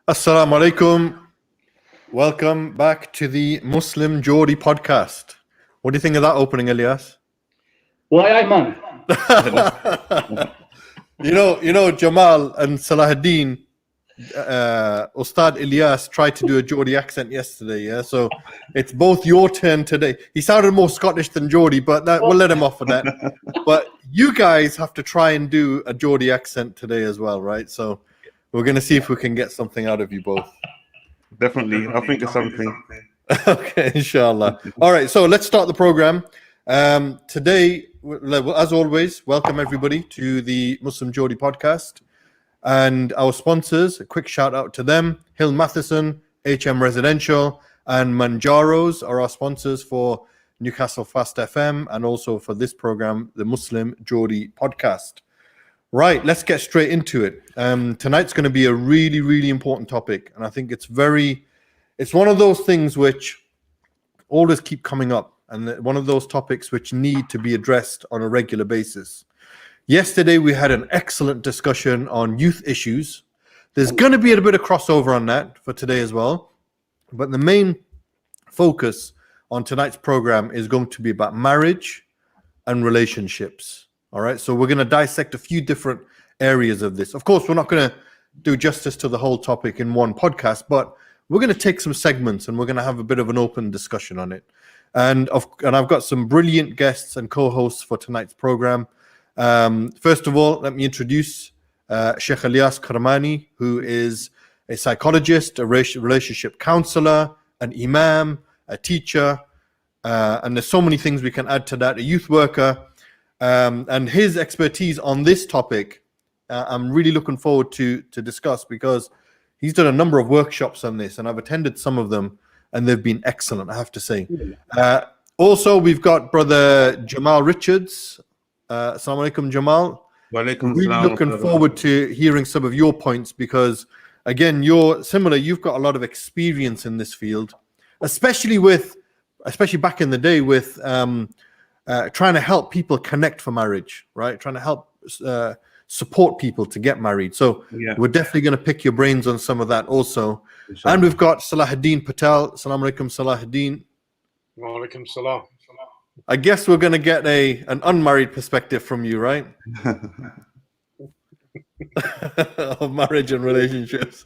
Assalamu alaikum. Welcome back to the Muslim Geordie Podcast. What do you think of that opening, Alyas? Why, man? You know, Jamal and Salahudeen, Ustadh Alyas tried to do a Geordie accent yesterday, yeah? So it's both your turn today. He sounded more Scottish than Geordie, but we'll let him off for that. But you guys have to try and do a Geordie accent today as well, right? So we're going to see if we can get something out of you both. Definitely. I think it's something. Okay, inshallah. All right, so let's start the program. Today, as always, welcome everybody to the Muslim Geordie Podcast. And our sponsors, a quick shout out to them. Hill Matheson, HM Residential, and Manjaros are our sponsors for Newcastle Fast FM and also for this program, the Muslim Geordie Podcast. Right, let's get straight into it. Tonight's going to be a really, really important topic. And I think it's one of those things which always keep coming up. And one of those topics which need to be addressed on a regular basis. Yesterday, we had an excellent discussion on youth issues. There's going to be a bit of crossover on that for today as well. But the main focus on tonight's program is going to be about marriage and relationships. All right, so we're going to dissect a few different areas of this. Of course, we're not going to do justice to the whole topic in one podcast, but we're going to take some segments and we're going to have a bit of an open discussion on it. And I've got some brilliant guests and co-hosts for tonight's program. First of all, let me introduce Sheikh Alyas Karmani, who is a psychologist, a relationship counselor, an imam, a teacher, and there's so many things we can add to that, a youth worker. And his expertise on this topic, I'm really looking forward to discuss because he's done a number of workshops on this and I've attended some of them and they've been excellent, I have to say. Also, we've got brother Jamal Richards. Assalamu alaikum, Jamal. Walaikum really salam. Looking forward to hearing some of your points because, again, you're similar. You've got a lot of experience in this field, especially back in the day with trying to help people connect for marriage, right? Trying to help support people to get married. So We're definitely going to pick your brains on some of that also. Inshallah. And we've got Salahudeen Patel. Assalamu alaikum, Salahudeen. Wa alaikum salam. I guess we're going to get an unmarried perspective from you, right? Of marriage and relationships.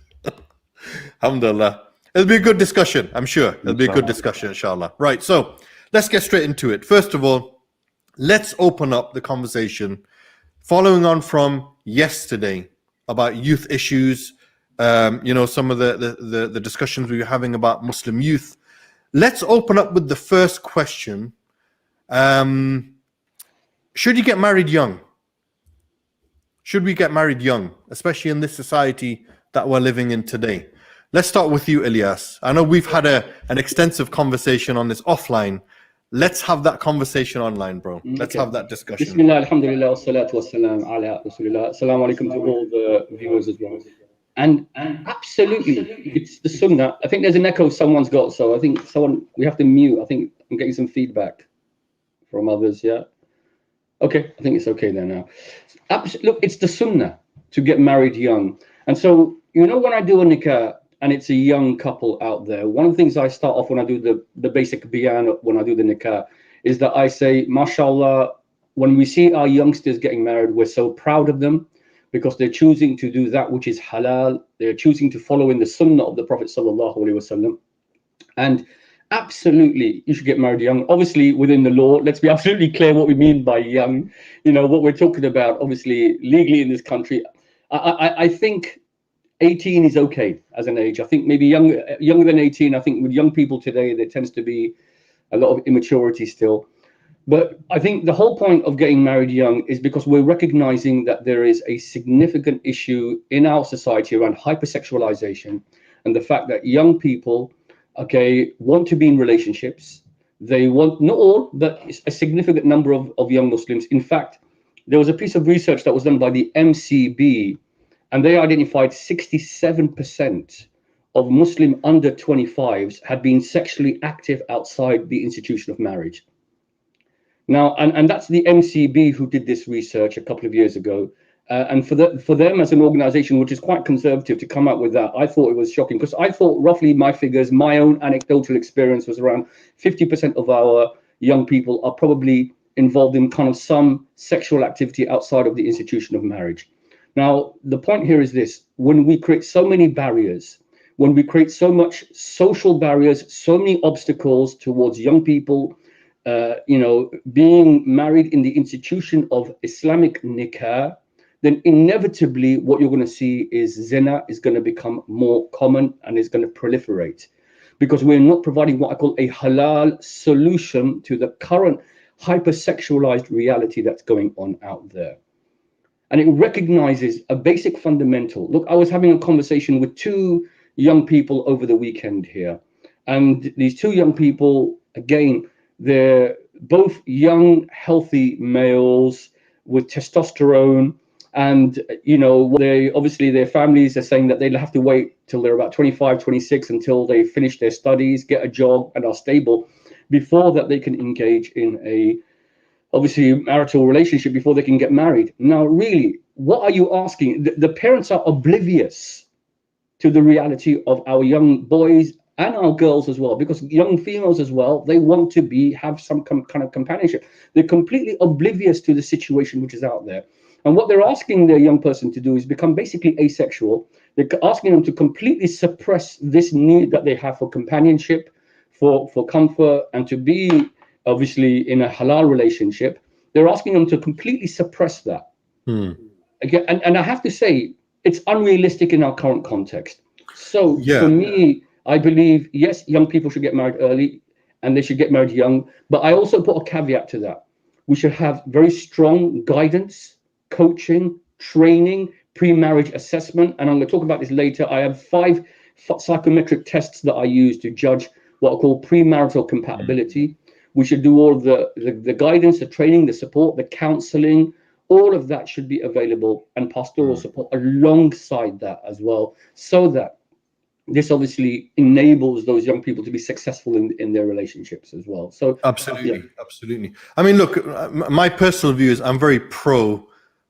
Alhamdulillah. It'll be a good discussion, I'm sure. It'll be a good discussion, inshallah. Right, so let's get straight into it. First of all, let's open up the conversation following on from yesterday about youth issues, some of the discussions we were having about Muslim youth. Let's open up with the first question. Should you get married young? Should we get married young, especially in this society that we're living in today? Let's start with you, Alyas. I know we've had an extensive conversation on this offline. Let's have that conversation online, bro. Let's have that discussion. Bismillah, alhamdulillah, wassalatu wassalam ala rasulillah. Assalamu alaikum to all the viewers as well. And absolutely, it's the sunnah. I think there's an echo someone's got, so I think we have to mute. I think I'm getting some feedback from others, yeah? Okay, I think it's okay there now. Look, it's the sunnah to get married young. And so, when I do a nikah, and it's a young couple out there, one of the things I start off when I do the basic bayan, when I do the nikah, is that I say, mashallah, when we see our youngsters getting married, we're so proud of them because they're choosing to do that which is halal. They're choosing to follow in the sunnah of the Prophet sallallahu alaihi wasallam. And absolutely, you should get married young. Obviously, within the law, let's be absolutely clear what we mean by young. What we're talking about, obviously, legally in this country. I think 18 is okay as an age. I think maybe younger than 18. I think with young people today, there tends to be a lot of immaturity still. But I think the whole point of getting married young is because we're recognizing that there is a significant issue in our society around hypersexualization and the fact that young people, want to be in relationships. They want, not all, but a significant number of young Muslims. In fact, there was a piece of research that was done by the MCB, and they identified 67% of Muslim under 25s had been sexually active outside the institution of marriage. Now, and that's the MCB who did this research a couple of years ago. And for them as an organization, which is quite conservative, to come out with that, I thought it was shocking, because I thought roughly my figures, my own anecdotal experience was around 50% of our young people are probably involved in kind of some sexual activity outside of the institution of marriage. Now, the point here is this: when we create so many barriers, when we create so much social barriers, so many obstacles towards young people, being married in the institution of Islamic nikah, then inevitably what you're going to see is zina is going to become more common and is going to proliferate, because we're not providing what I call a halal solution to the current hypersexualized reality that's going on out there. And it recognizes a basic fundamental. Look, I was having a conversation with two young people over the weekend here, and these two young people, again, they're both young, healthy males with testosterone. And, they obviously, their families are saying that they'll have to wait till they're about 25, 26 until they finish their studies, get a job, and are stable before that they can engage in a, obviously, marital relationship, before they can get married. Now, really, what are you asking? The parents are oblivious to the reality of our young boys and our girls as well, because young females as well, they want to have some kind of companionship. They're completely oblivious to the situation which is out there. And what they're asking their young person to do is become basically asexual. They're asking them to completely suppress this need that they have for companionship, for comfort, and to be obviously in a halal relationship. They're asking them to completely suppress that. Again, and I have to say, it's unrealistic in our current context. So for me, I believe, yes, young people should get married early and they should get married young. But I also put a caveat to that. We should have very strong guidance, coaching, training, pre-marriage assessment. And I'm going to talk about this later. I have 5 psychometric tests that I use to judge what I call premarital compatibility. We should do all the guidance, the training, the support, the counseling. All of that should be available, and pastoral support alongside that as well, so that this obviously enables those young people to be successful in their relationships as well. So absolutely. I mean, look, my personal view is I'm very pro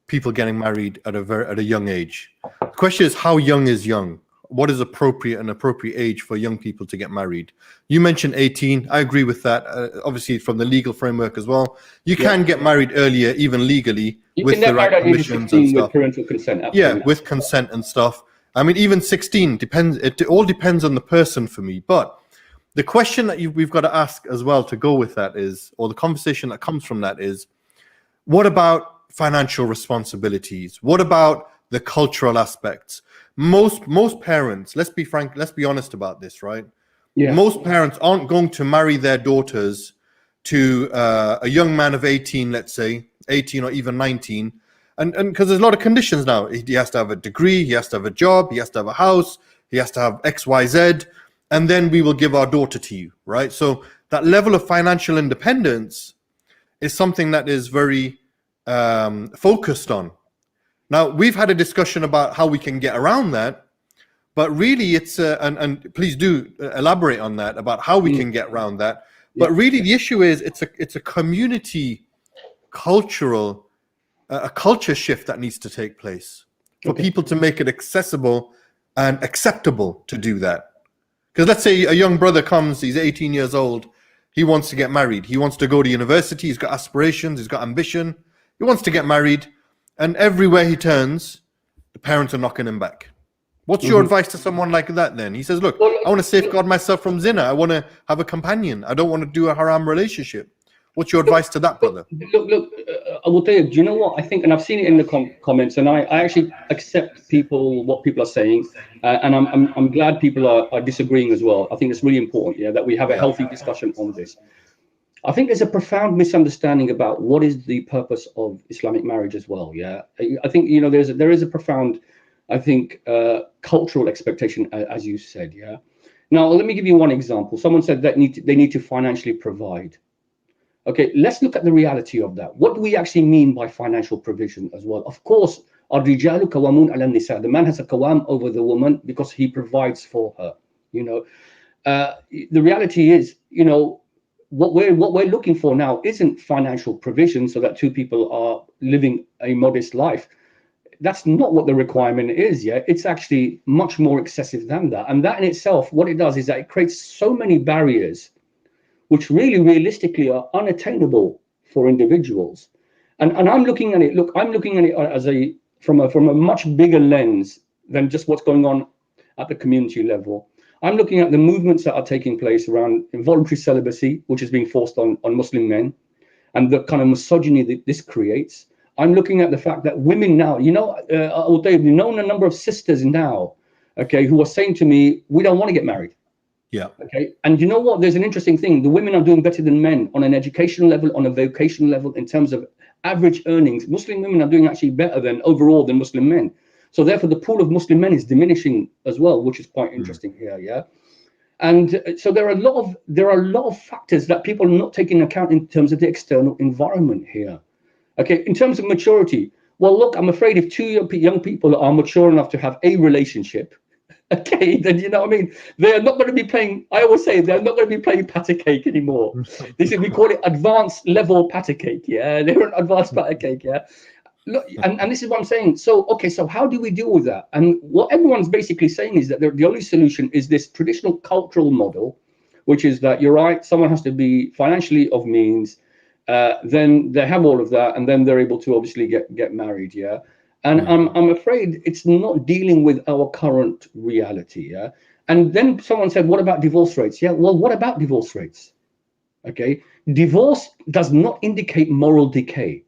people getting married at a young age. The question is, how young is young? What is an appropriate age for young people to get married? You mentioned 18. I agree with that. Obviously, from the legal framework as well, you can get married earlier, even legally, with the right permissions and stuff. With parental consent. Absolutely. Yeah, with consent and stuff. I mean, even 16 depends. It all depends on the person for me. But the question that we've got to ask as well to go with that is, or the conversation that comes from that is, what about financial responsibilities? What about the cultural aspects? Most parents, let's be frank, let's be honest about this, right? Yeah. Most parents aren't going to marry their daughters to a young man of 18, let's say, 18 or even 19. And because there's a lot of conditions now. He has to have a degree, he has to have a job, he has to have a house, he has to have X, Y, Z, and then we will give our daughter to you, right? So that level of financial independence is something that is very focused on. Now, we've had a discussion about how we can get around that, but really it's, and please do elaborate on that, about how we can get around that. But really the issue is it's a community cultural, a culture shift that needs to take place for people to make it accessible and acceptable to do that. Because let's say a young brother comes, he's 18 years old, he wants to get married, he wants to go to university, he's got aspirations, he's got ambition, he wants to get married. And everywhere he turns, the parents are knocking him back. What's your advice to someone like that then? He says, look, I want to safeguard myself from zina. I want to have a companion. I don't want to do a haram relationship. What's your advice to that, brother? Look, I will tell you, do you know what I think? And I've seen it in the comments, and I actually accept what people are saying. And I'm glad people are disagreeing as well. I think it's really important, that we have a healthy discussion on this. I think there's a profound misunderstanding about what is the purpose of Islamic marriage as well. I think there is a profound, I think, cultural expectation, as you said. Now let me give you one example. Someone said that they need to financially provide. Okay, let's look at the reality of that. What do we actually mean by financial provision as well? Of course, الرجال قوامون على النساء. The man has a qawam over the woman because he provides for her. The reality is, what we're looking for now isn't financial provision so that two people are living a modest life. that's not what the requirement is. Yeah, it's actually much more excessive than that. And that in itself, what it does is that it creates so many barriers, which really realistically are unattainable for individuals. And I'm looking at it. Look, I'm looking at it as from a much bigger lens than just what's going on at the community level. I'm looking at the movements that are taking place around involuntary celibacy, which is being forced on Muslim men, and the kind of misogyny that this creates. I'm looking at the fact that women now, Tayeb, you know, a number of sisters now, okay, who are saying to me, we don't want to get married. Yeah. Okay. And you know what? There's an interesting thing. The women are doing better than men on an educational level, on a vocational level, in terms of average earnings. Muslim women are doing actually better than overall than Muslim men. So therefore, the pool of Muslim men is diminishing as well, which is quite interesting here. Yeah. And so there are a lot of factors that people are not taking into account in terms of the external environment here. Okay, in terms of maturity, well, look, I'm afraid if two young people are mature enough to have a relationship, okay, then you know what I mean, they're not going to be playing, I always say they're not going to be playing patty cake anymore. We call it advanced level patty cake, yeah, they're an advanced patty cake, yeah. Look, and this is what I'm saying. So, okay, so how do we deal with that? And what everyone's basically saying is that the only solution is this traditional cultural model, which is that you're right, someone has to be financially of means, then they have all of that, and then they're able to obviously get married, yeah. And I'm afraid it's not dealing with our current reality, yeah. And then someone said, what about divorce rates? Yeah, well, what about divorce rates? Okay, divorce does not indicate moral decay.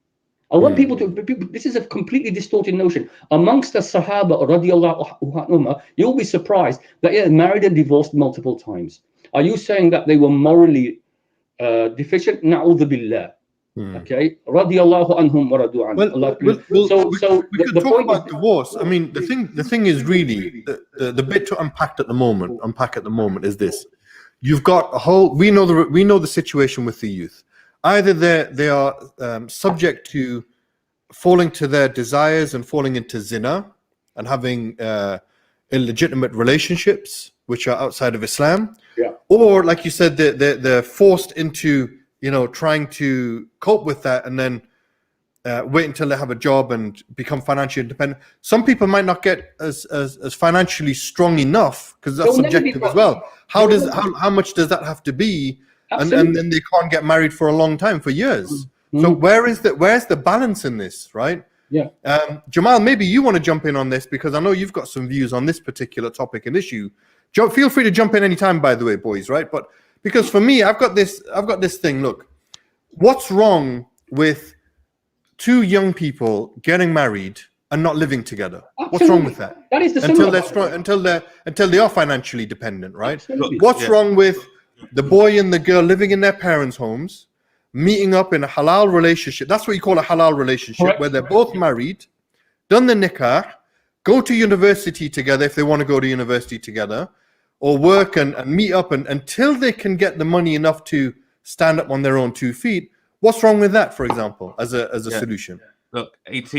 I want people to, this is a completely distorted notion. Amongst the Sahaba, radiallahu anhum, you'll be surprised that they married and divorced multiple times. Are you saying that they were morally deficient? Na'udhu billah. Okay, radiallahu anhum wa radu an. We could talk about divorce. I mean, the thing is really the bit to unpack at the moment is this: you've got a whole. We know the situation with the youth. Either they are subject to falling to their desires and falling into zina and having illegitimate relationships which are outside of Islam, or like you said, they're forced into trying to cope with that and then wait until they have a job and become financially independent. Some people might not get as financially strong enough because that's subjective as well. How much does that have to be? And then they can't get married for a long time, for years. So where's the balance in this, right? Yeah. Jamal, maybe you want to jump in on this because I know you've got some views on this particular topic and issue. Feel free to jump in anytime, by the way, boys, right? But because for me, I've got this thing. Look, what's wrong with two young people getting married and not living together? Absolutely. What's wrong with that? That is the until they are financially dependent, right? Absolutely. What's wrong with the boy and the girl living in their parents' homes, meeting up in a halal relationship? That's what you call a halal relationship. Correct. Where they're both married, done the nikah, go to university together if they want to go to university together, or work and meet up until they can get the money enough to stand up on their own 2 feet. What's wrong with that, for example, as a solution? Look, AT,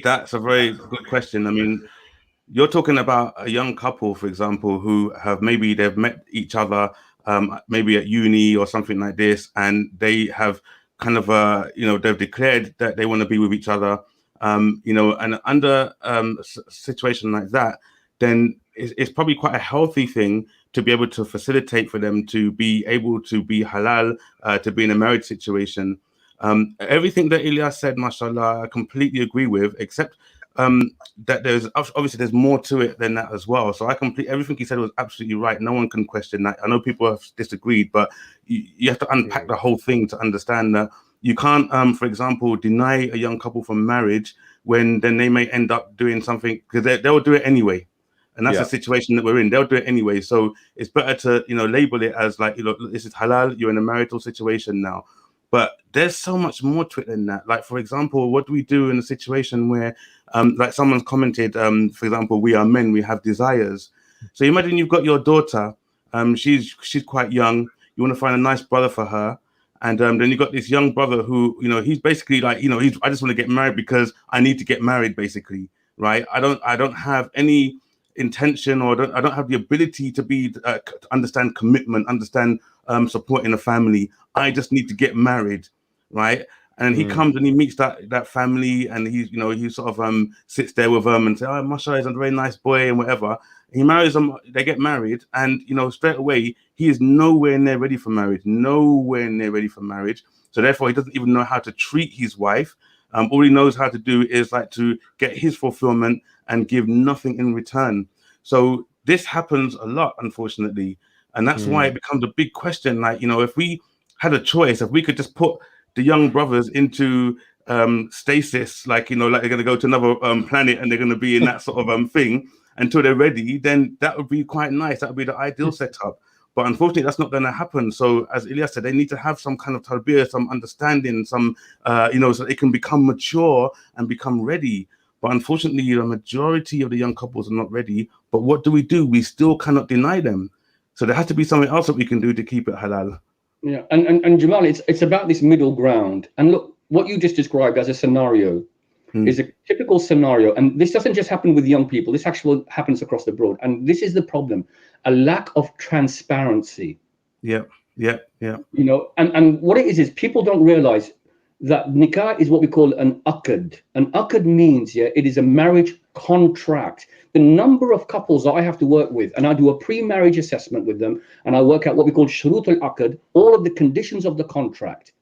that's a very good question. I mean, you're talking about a young couple, for example, who they've met each other maybe at uni or something like this, and they have kind of they've declared that they want to be with each other, and under a situation like that, then it's probably quite a healthy thing to be able to facilitate for them to be able to be halal, to be in a marriage situation. Everything that Alyas said, mashallah, I completely agree with, except that there's more to it than that as well. So everything he said was absolutely right. No one can question that. I know people have disagreed, but you have to unpack the whole thing to understand that you can't, for example, deny a young couple from marriage when then they may end up doing something because they'll do it anyway. And that's the situation that we're in. They'll do it anyway. So it's better to, label it as like, this is halal. You're in a marital situation now. But there's so much more to it than that. Like, for example, what do we do in a situation where, like someone's commented, for example, we are men, we have desires. So imagine you've got your daughter, she's quite young. You want to find a nice brother for her. And then you've got this young brother who, he's basically like, I just want to get married because I need to get married, basically, right? I don't have any intention, or I don't have the ability to to understand commitment, understand supporting a family. I just need to get married, right? And he comes and he meets that family, and he sort of sits there with them and say, "Oh, mashallah, he's a very nice boy," and whatever. He marries them, they get married, and straight away he is nowhere near ready for marriage. So therefore, he doesn't even know how to treat his wife. All he knows how to do is like to get his fulfillment and give nothing in return. So this happens a lot, unfortunately, and that's why it becomes a big question. Like, if we had a choice, if we could just put the young brothers into stasis, like they're going to go to another planet and they're going to be in that sort of thing until they're ready, then that would be quite nice. That would be the ideal setup. But unfortunately, that's not going to happen. So as Alyas said, they need to have some kind of tarbiyah, some understanding, some, so they can become mature and become ready. But unfortunately, the majority of the young couples are not ready. But what do? We still cannot deny them. So there has to be something else that we can do to keep it halal. Yeah, and Jamal, it's about this middle ground. And look, what you just described as a scenario is a typical scenario. And this doesn't just happen with young people. This actually happens across the board. And this is the problem, a lack of transparency. Yeah. And what it is people don't realize that nikah is what we call an aqd. An aqd means, it is a marriage contract. The number of couples that I have to work with, and I do a pre-marriage assessment with them, and I work out what we call shurut al-aqd, all of the conditions of the contract.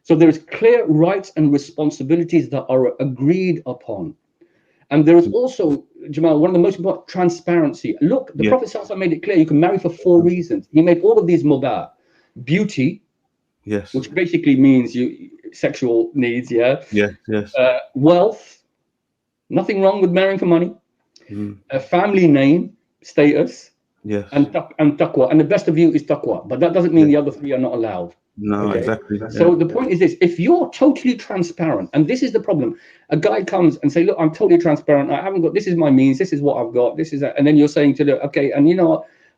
So there is clear rights and responsibilities that are agreed upon. And there is also, Jamal, one of the most important, transparency. Look, the Prophet ﷺ made it clear you can marry for 4 reasons. He made all of these mubah. Beauty, which basically means sexual needs, wealth, nothing wrong with marrying for money. A family name, status, and taqwa. And the best of you is taqwa. But that doesn't mean the other 3 are not allowed. No, exactly. So the point is this: if you're totally transparent, and this is the problem, a guy comes and say, "Look, I'm totally transparent. I haven't got. This is my means. This is what I've got. This is," and then you're saying to them, "Okay, and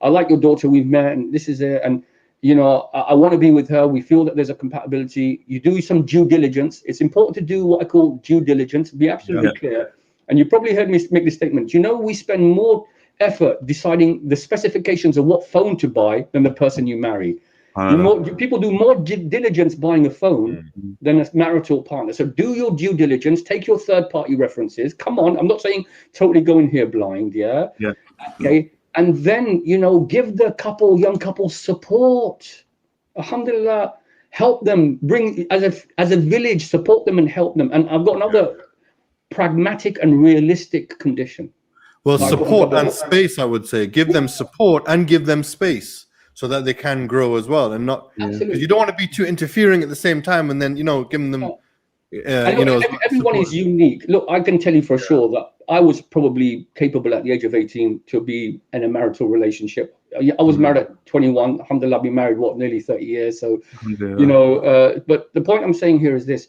I like your daughter. We've met, and this is it, and I want to be with her. We feel that there's a compatibility." You do some due diligence. It's important to do what I call due diligence. Be absolutely clear. And you probably heard me make this statement. We spend more effort deciding the specifications of what phone to buy than the person you marry. People do more diligence buying a phone than a marital partner. So do your due diligence, take your third-party references. Come on, I'm not saying totally go in here blind, okay? And then, give the young couple support. Alhamdulillah, help them, bring, as a village, support them and help them. And I've got another pragmatic and realistic condition. Well, support and space, I would say. Give them support and give them space, so that they can grow as well, and not because you don't want to be too interfering at the same time, and then giving them. Everyone is unique. Look, I can tell you for sure that I was probably capable at the age of 18 to be in a marital relationship. I was married at 21. Alhamdulillah, I've been married nearly 30 years. So but the point I'm saying here is this: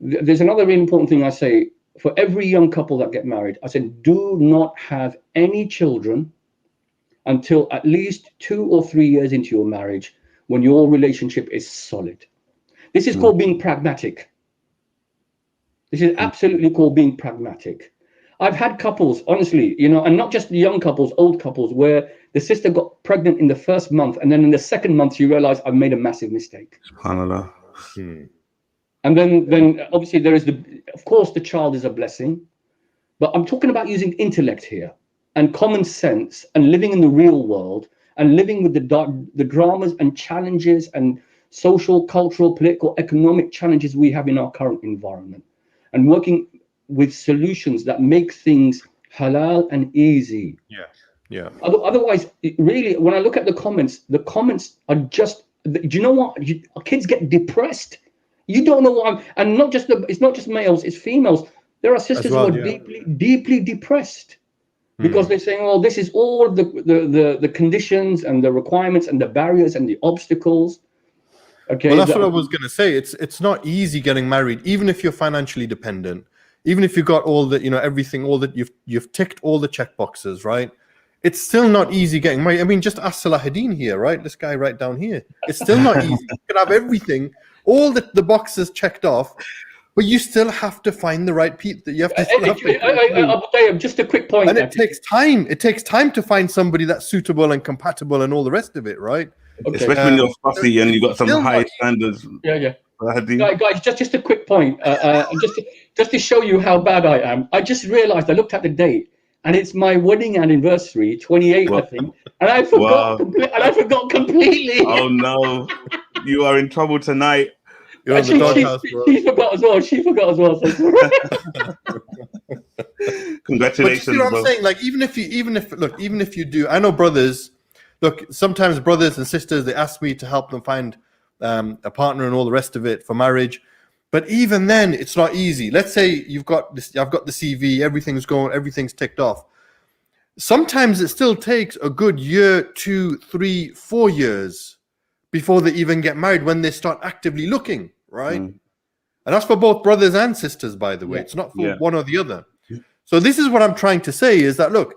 there's another really important thing I say for every young couple that get married. I said, do not have any children until at least 2 or 3 years into your marriage, when your relationship is solid. This is called being pragmatic. This is absolutely called being pragmatic. I've had couples, honestly, and not just young couples, old couples, where the sister got pregnant in the first month, and then in the second month, she realized, I've made a massive mistake. SubhanAllah. And then obviously there is of course, the child is a blessing, but I'm talking about using intellect here, and common sense, and living in the real world, and living with the dramas and challenges and social, cultural, political, economic challenges we have in our current environment, and working with solutions that make things halal and easy. Otherwise, really, when I look at the comments are just, do you know what? Kids get depressed. You don't know what and it's not just males, it's females. There are sisters who are deeply depressed. Because they're saying, "Oh, this is all the conditions and the requirements and the barriers and the obstacles." Okay. Well, that's what I was going to say. It's not easy getting married, even if you're financially dependent, even if you've got all the everything, all that you've ticked all the check boxes, right? It's still not easy getting married. I mean, just ask Salahudeen here, right? This guy right down here. It's still not easy. You can have everything, all the boxes checked off. But you still have to find the right people. You have to. Just a quick point. And it takes time. It takes time to find somebody that's suitable and compatible and all the rest of it, right? Okay. Especially when you're fussy and you got some high standards. Guys, just a quick point. Just to show you how bad I am. I just realised I looked at the date, and it's my wedding anniversary, 28, I think, and I forgot. I forgot completely. Oh no, you are in trouble tonight. You're on the doghouse, bro. She forgot as well. So Congratulations. But you see what I'm saying? Like, even if you do, I know brothers. Look, sometimes brothers and sisters, they ask me to help them find a partner and all the rest of it for marriage. But even then, it's not easy. Let's say I've got the CV, everything's ticked off. Sometimes it still takes a good year, 2, 3, 4 years before they even get married when they start actively looking, right? And that's for both brothers and sisters, by the way. It's not for one or the other. So this is what I'm trying to say is that, look,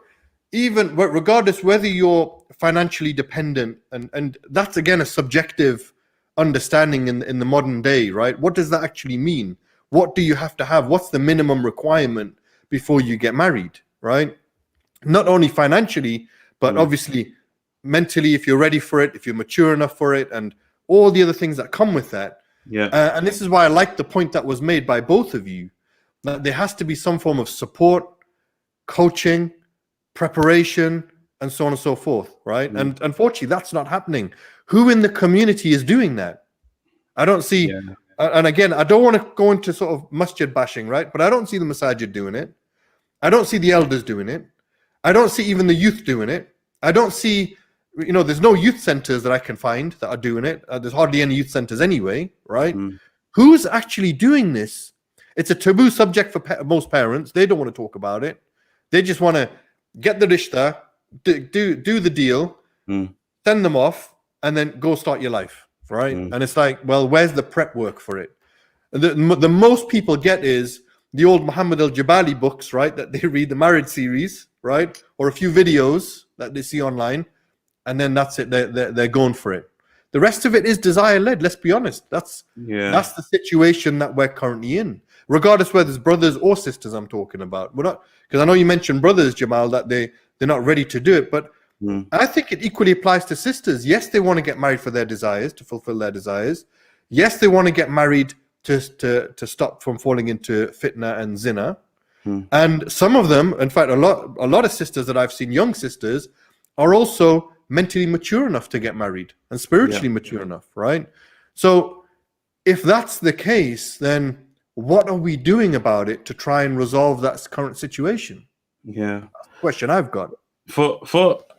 even regardless whether you're financially dependent, and that's again a subjective understanding in the modern day, right? What does that actually mean? What do you have to have? What's the minimum requirement before you get married, right? Not only financially, but obviously mentally, if you're ready for it, if you're mature enough for it, and all the other things that come with that. And this is why I like the point that was made by both of you, that there has to be some form of support, coaching, preparation, and so on and so forth, right? And unfortunately, that's not happening. Who in the community is doing that? I don't see, and again, I don't want to go into sort of masjid bashing, right? But I don't see the masajid doing it. I don't see the elders doing it. I don't see even the youth doing it. I don't see, there's no youth centers that I can find that are doing it. There's hardly any youth centers anyway, right? Who's actually doing this? It's a taboo subject for most parents. They don't want to talk about it. They just want to get the rishta, do the deal, send them off, and then go start your life, right? And it's like, well, where's the prep work for it? The most people get is the old Muhammad al-Jabali books, right? That they read, the marriage series, right? Or a few videos that they see online, and then that's it. They're going for it. The rest of it is desire-led. Let's be honest. That's the situation that we're currently in, regardless whether it's brothers or sisters. I'm talking about. We're not, because I know you mentioned brothers, Jamal, that they're not ready to do it, but I think it equally applies to sisters. Yes, they want to get married for their desires, to fulfill their desires. Yes, they want to get married to stop from falling into fitna and zina. And some of them, in fact, a lot of sisters that I've seen, young sisters, are also mentally mature enough to get married and spiritually mature enough, right? So if that's the case, then what are we doing about it to try and resolve that current situation? That's the question I've got.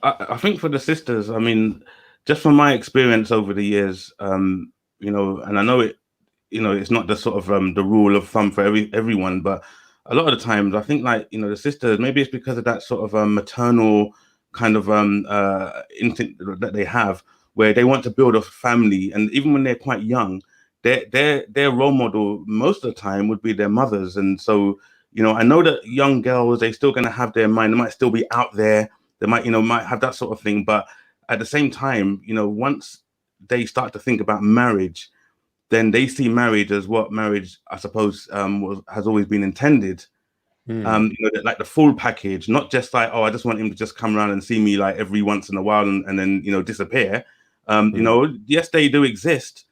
I think for the sisters, I mean, just from my experience over the years, and I know it, it's not the sort of the rule of thumb for everyone, but a lot of the times I think, like, the sisters, maybe it's because of that sort of maternal kind of instinct that they have, where they want to build a family, and even when they're quite young, their role model most of the time would be their mothers. And so, I know that young girls, they're still going to have their mind, they might still be out there, they might have that sort of thing, but at the same time, once they start to think about marriage, then they see marriage as what marriage, I suppose, has always been intended. Like the full package, not just like, oh, I just want him to just come around and see me like every once in a while and then disappear. Yes, they do exist,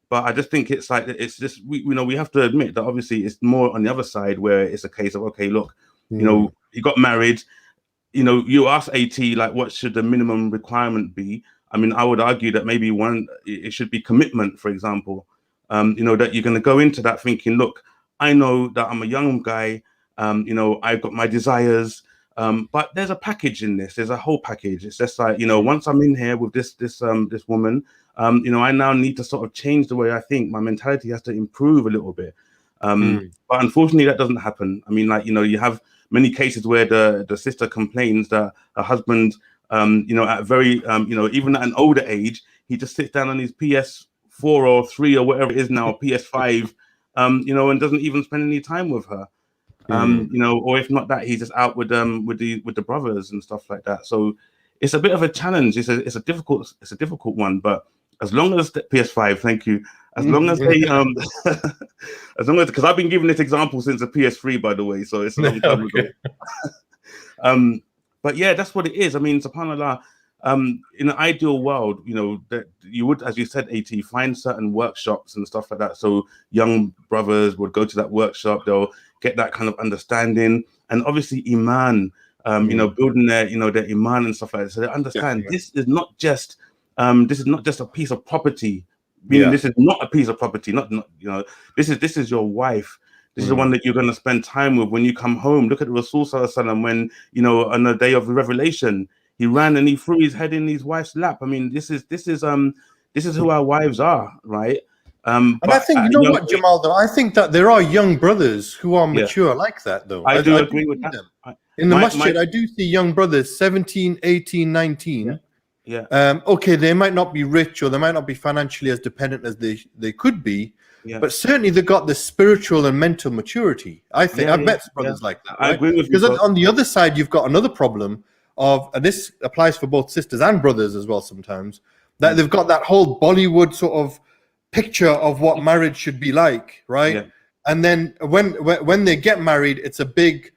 but I just think it's like, it's just we have to admit that obviously it's more on the other side, where it's a case of, okay, look, he got married. You ask AT, like, what should the minimum requirement be? I mean, I would argue that maybe it should be commitment, for example. That you're going to go into that thinking, look, I know that I'm a young guy. I've got my desires, but there's a package in this. There's a whole package. It's just like, once I'm in here with this woman, I now need to sort of change the way I think. My mentality has to improve a little bit. But unfortunately, that doesn't happen. I mean, like, you have many cases where the sister complains that her husband, at very, even at an older age, he just sits down on his PS4 or 3 or whatever it is now, PS5, and doesn't even spend any time with her. Or if not that, he's just out with the brothers and stuff like that. So it's a bit of a challenge. It's a difficult one. But as long as the PS5, thank you. As long as they because I've been giving this example since the PS3, by the way. So it's a long time ago. But yeah, that's what it is. I mean, subhanAllah, in an ideal world, that you would, as you said, AT, find certain workshops and stuff like that. So young brothers would go to that workshop, they'll get that kind of understanding, and obviously iman, building their iman and stuff like that. So they understand this is not just a piece of property. Meaning this is not a piece of property. Not this is your wife. This is the one that you're going to spend time with when you come home. Look at the Rasul Sallallahu Alaihi Wasallam when on the day of the revelation, he ran and he threw his head in his wife's lap. I mean, this is who our wives are, right? And I think what, Jamal, though, I think that there are young brothers who are mature like that, though. I do agree with that. In the masjid, I do see young brothers, 17, 18, 19. Okay, they might not be rich or they might not be financially as dependent as they could be, but certainly they've got the spiritual and mental maturity. I think I've met brothers like that. Right? I agree with you. Because on the other side, you've got another problem of, and this applies for both sisters and brothers as well sometimes, that they've got that whole Bollywood sort of picture of what marriage should be like, right? Yeah. And then when they get married, it's a big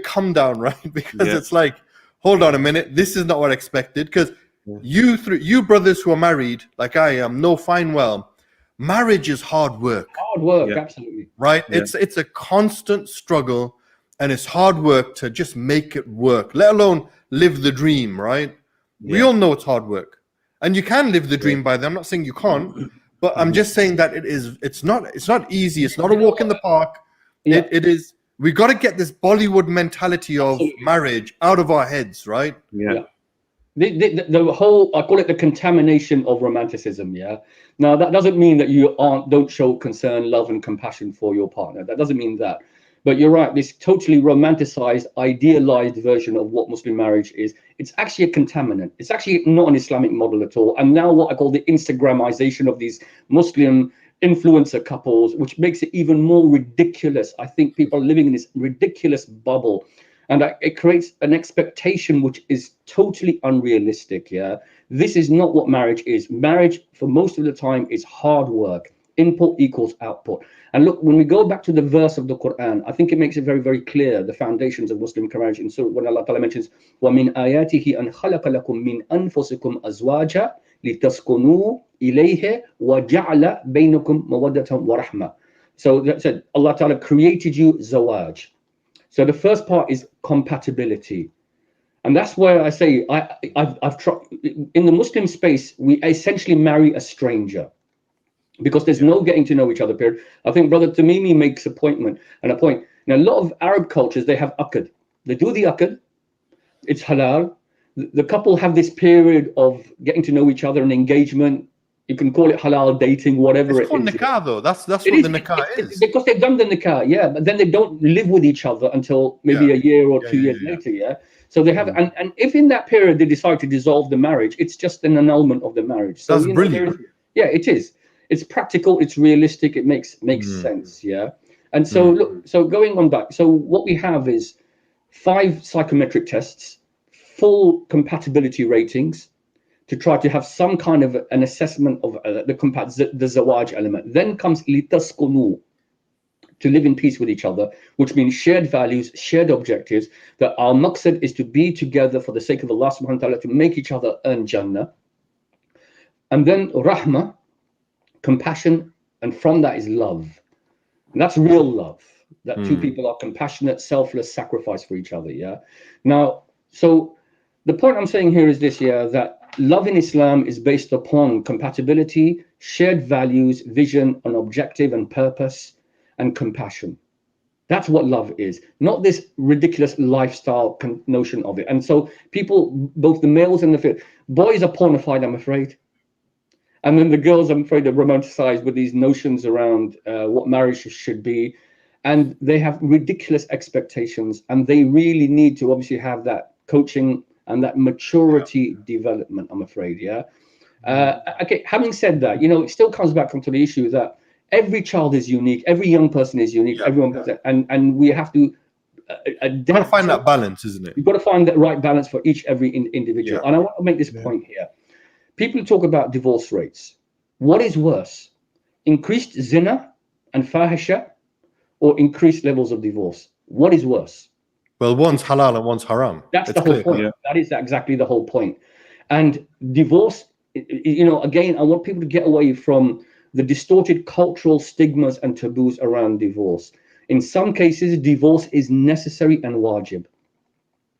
come down, right? Because it's like, hold on a minute, this is not what I expected. Because you brothers who are married, like I am, know fine well, marriage is hard work. Hard work, absolutely. Right? Yeah. It's a constant struggle, and it's hard work to just make it work, let alone live the dream, right? Yeah. We all know it's hard work. And you can live the dream by them. I'm not saying you can't, but I'm just saying that it's not easy. It's not a walk in the park. Yeah. It is. We got to get this Bollywood mentality of marriage out of our heads, right? Yeah. The whole, I call it the contamination of romanticism. Yeah. Now that doesn't mean that you don't show concern, love, and compassion for your partner. That doesn't mean that. But you're right. This totally romanticized, idealized version of what Muslim marriage is, it's actually a contaminant. It's actually not an Islamic model at all. And now what I call the Instagramization of these Muslim influencer couples, which makes it even more ridiculous. I think people are living in this ridiculous bubble, and it creates an expectation which is totally unrealistic. Yeah, this is not what marriage is. Marriage, for most of the time, is hard work. Input equals output. And look, when we go back to the verse of the Quran, I think it makes it very, very clear the foundations of Muslim marriage. In Surah, when Allah Ta'ala mentions, وَمِنْ آيَاتِهِ أَنْ خَلَقَ لَكُم مِّنْ أَنفُسِكُمْ أَزْوَاجًا لِتَسْكُنُوا إِلَيْهِ وَجَعَلَ بَيْنَكُمْ مَوَدَّةً وَرَحْمَةً. So that said, Allah Ta'ala created you zawaj. So the first part is compatibility. And that's where I say, I've tried, in the Muslim space, we essentially marry a stranger, because there's no getting to know each other, period. I think Brother Tamimi makes a point. Now, a lot of Arab cultures, they have aqd. They do the aqd. It's halal. The couple have this period of getting to know each other and engagement. You can call it halal dating, whatever it is. It's called nikah, though. That's what the nikah is. Because they've done the nikah, yeah. But then they don't live with each other until maybe a year or 2 years later, yeah. So they have, and if in that period they decide to dissolve the marriage, it's just an annulment of the marriage. So, that's brilliant. It is. It's practical, it's realistic, it makes sense, yeah. And so look, so going on back, so what we have is 5 psychometric tests, full compatibility ratings, to try to have some kind of an assessment of the zawaj element. Then comes litaskunu, to live in peace with each other, which means shared values, shared objectives, that our maqsad is to be together for the sake of Allah subhanahu wa ta'ala, to make each other earn Jannah. And then rahmah, compassion, and from that is love. And that's real love, that two people are compassionate, selfless, sacrifice for each other. Yeah. Now, so the point I'm saying here is this, that love in Islam is based upon compatibility, shared values, vision, an objective and purpose, and compassion. That's what love is, not this ridiculous lifestyle notion of it. And so people, both the males and the boys are pornified, I'm afraid. And then the girls, I'm afraid, are romanticized with these notions around what marriage should be. And they have ridiculous expectations. And they really need to obviously have that coaching and that maturity development, I'm afraid, yeah? Okay, having said that, it still comes back to the issue that every child is unique. Every young person is unique. And we have to adapt. You've got to find that balance, isn't it? You've got to find that right balance for every individual. Yeah. And I want to make this point here. People talk about divorce rates. What is worse? Increased zina and fahisha, or increased levels of divorce? What is worse? Well, one's halal and one's haram. That's the whole point. Yeah. That is exactly the whole point. And divorce, you know, again, I want people to get away from the distorted cultural stigmas and taboos around divorce. In some cases, divorce is necessary and wajib,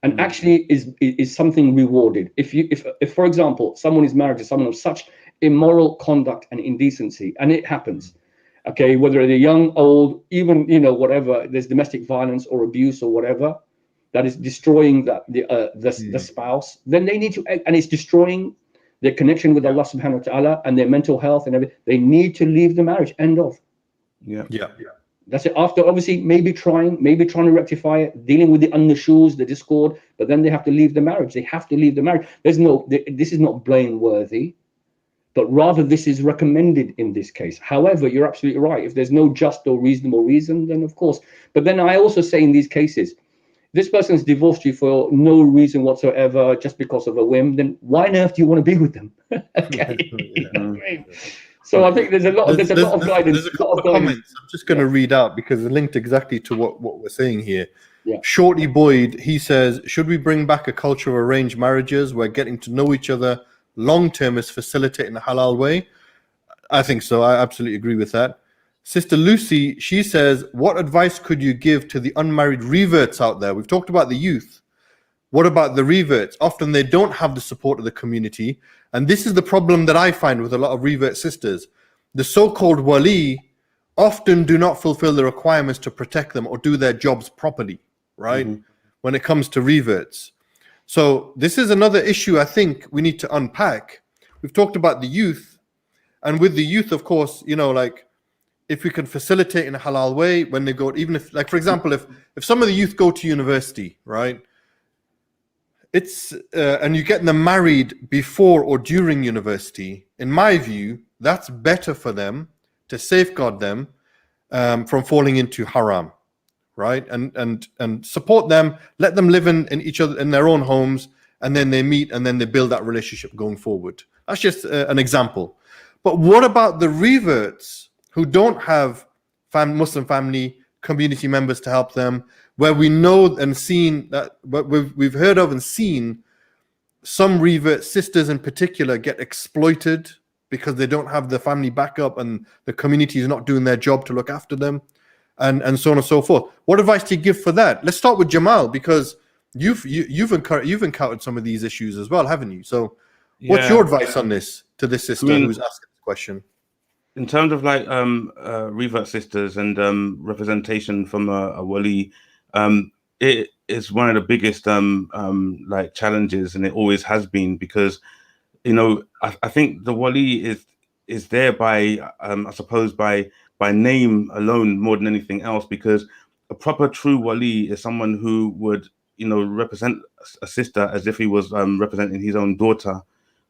and actually is something rewarded. If for example, someone is married to someone of such immoral conduct and indecency, and it happens, okay, whether they're young, old, even, you know, whatever, there's domestic violence or abuse or whatever that is destroying the spouse, then they need to, and it's destroying their connection with Allah subhanahu wa ta'ala and their mental health and everything. They need to leave the marriage. End of. Yeah. That's it. After obviously maybe trying to rectify it, dealing with the unnushu's, the discord, but then they have to leave the marriage. They have to leave the marriage. This is not blameworthy, but rather this is recommended in this case. However, you're absolutely right. If there's no just or reasonable reason, then of course. But then I also say in these cases, this person's divorced you for no reason whatsoever, just because of a whim, then why on earth do you want to be with them? Okay. You know what I mean? So I think there's a lot of guidance. There's a couple of comments I'm just going to read out because they're linked exactly to what we're saying here. Yeah. Shorty Boyd, he says, should we bring back a culture of arranged marriages where getting to know each other long-term is facilitated in a halal way? I think so. I absolutely agree with that. Sister Lucy, she says, what advice could you give to the unmarried reverts out there? We've talked about the youth. What about the reverts? Often they don't have the support of the community. And this is the problem that I find with a lot of revert sisters. The so-called wali often do not fulfill the requirements to protect them or do their jobs properly, right? When it comes to reverts. So this is another issue I think we need to unpack. We've talked about the youth. And with the youth, of course, you know, like, if we can facilitate in a halal way when they go, even if, like, for example, if some of the youth go to university, right, it's and you get them married before or during university, in my view, that's better for them to safeguard them from falling into haram, right? And support them, let them live in each other, in their own homes, and then they meet and then they build that relationship going forward. That's just an example. But what about the reverts who don't have Muslim family, community members to help them, where we know and seen that, we've heard of and seen some revert sisters in particular get exploited because they don't have the family backup and the community is not doing their job to look after them, and so on and so forth. What advice do you give for that? Let's start with Jamal, because you've encountered some of these issues as well, haven't you? So what's your advice on this to this sister who's asking this question? In terms of like revert sisters and representation from a wali, it is one of the biggest like challenges, and it always has been, because, you know, I think the wali is there by I suppose by name alone more than anything else, because a proper true wali is someone who would, you know, represent a sister as if he was representing his own daughter.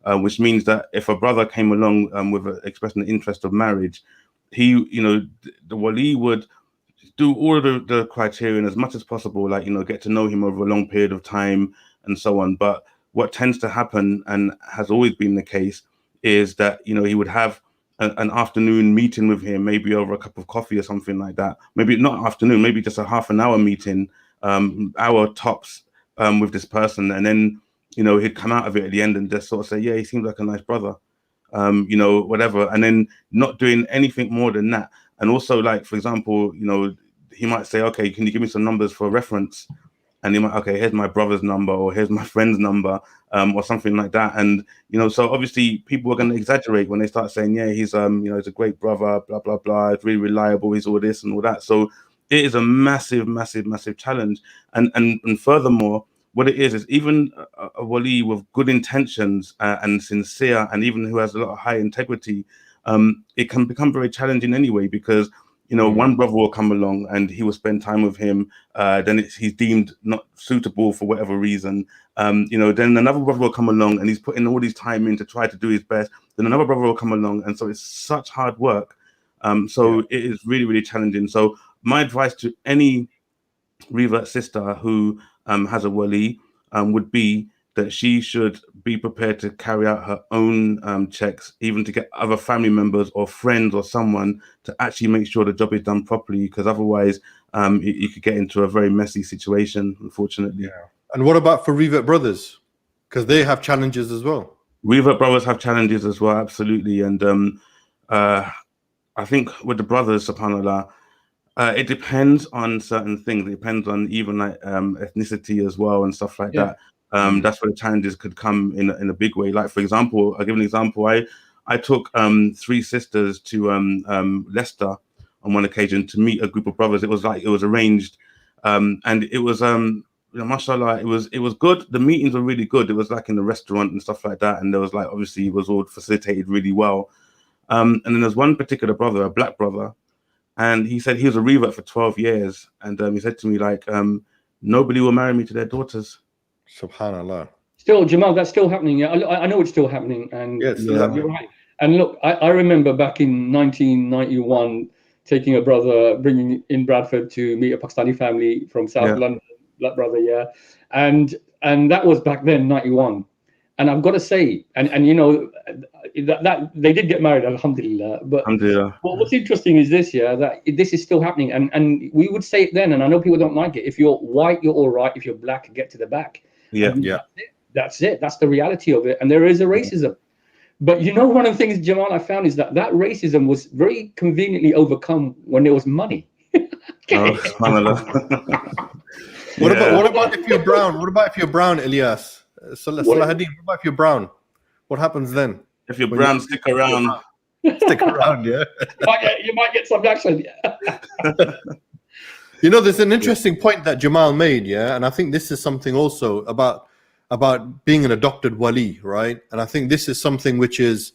Which means that if a brother came along with expressing the interest of marriage, he, you know, the wali would do all of the criterion as much as possible, like, you know, get to know him over a long period of time and so on. But what tends to happen, and has always been the case, is that, you know, he would have an afternoon meeting with him, maybe over a cup of coffee or something like that. Maybe not afternoon, maybe just a half an hour meeting, hour tops, with this person, and then, you know, he'd come out of it at the end and just sort of say, yeah, he seems like a nice brother, you know, whatever. And then not doing anything more than that. And also, like, for example, you know, he might say, okay, can you give me some numbers for reference? And he might, okay, here's my brother's number, or here's my friend's number, or something like that. And, you know, so obviously people are going to exaggerate when they start saying, yeah, he's, you know, he's a great brother, blah, blah, blah. It's really reliable. He's all this and all that. So it is a massive, massive, massive challenge. And furthermore, what it is even a wali with good intentions and sincere, and even who has a lot of high integrity, it can become very challenging anyway, because, you know, one brother will come along and he will spend time with him, then he's deemed not suitable for whatever reason. You know, then another brother will come along and he's putting all his time in to try to do his best. Then another brother will come along, and so it's such hard work. It is really, really challenging. So my advice to any revert sister who has a wali would be that she should be prepared to carry out her own checks, even to get other family members or friends or someone to actually make sure the job is done properly, because otherwise you could get into a very messy situation, unfortunately. Yeah. And what about for revert brothers? Because they have challenges as well. Revert brothers have challenges as well, absolutely. And I think with the brothers, subhanAllah, it depends on certain things. It depends on even like ethnicity as well and stuff like that. That's where the challenges could come in a big way. Like, for example, I'll give an example. I took 3 sisters to Leicester on one occasion to meet a group of brothers. It was arranged, and it was mashallah, it was good. The meetings were really good. It was like in a restaurant and stuff like that, and there was like, obviously it was all facilitated really well. And then there's one particular brother, a black brother, and he said he was a revert for 12 years, and he said to me like, nobody will marry me to their daughters. Subhanallah. Still, Jamal, that's still happening. Yeah, I know it's still happening, and you're right. And look, I remember back in 1991 taking a brother, bringing in Bradford to meet a Pakistani family from South London, black brother, and that was back then, 91. And I've got to say, and you know, that they did get married, alhamdulillah. But what's interesting is this, that this is still happening, and we would say it then, and I know people don't like it. If you're white, you're all right. If you're black, get to the back. That's it. That's the reality of it. And there is a racism. But you know, one of the things, Jamal, I found is that racism was very conveniently overcome when there was money. What about if you're brown? What about if you're brown, Alyas? Salahudeen, what about if you're brown? What happens then? If you're brown, stick around. Stick around, yeah. You might get some action. You know, there's an interesting point that Jamal made, and I think this is something also about being an adopted wali, right? And I think this is something which is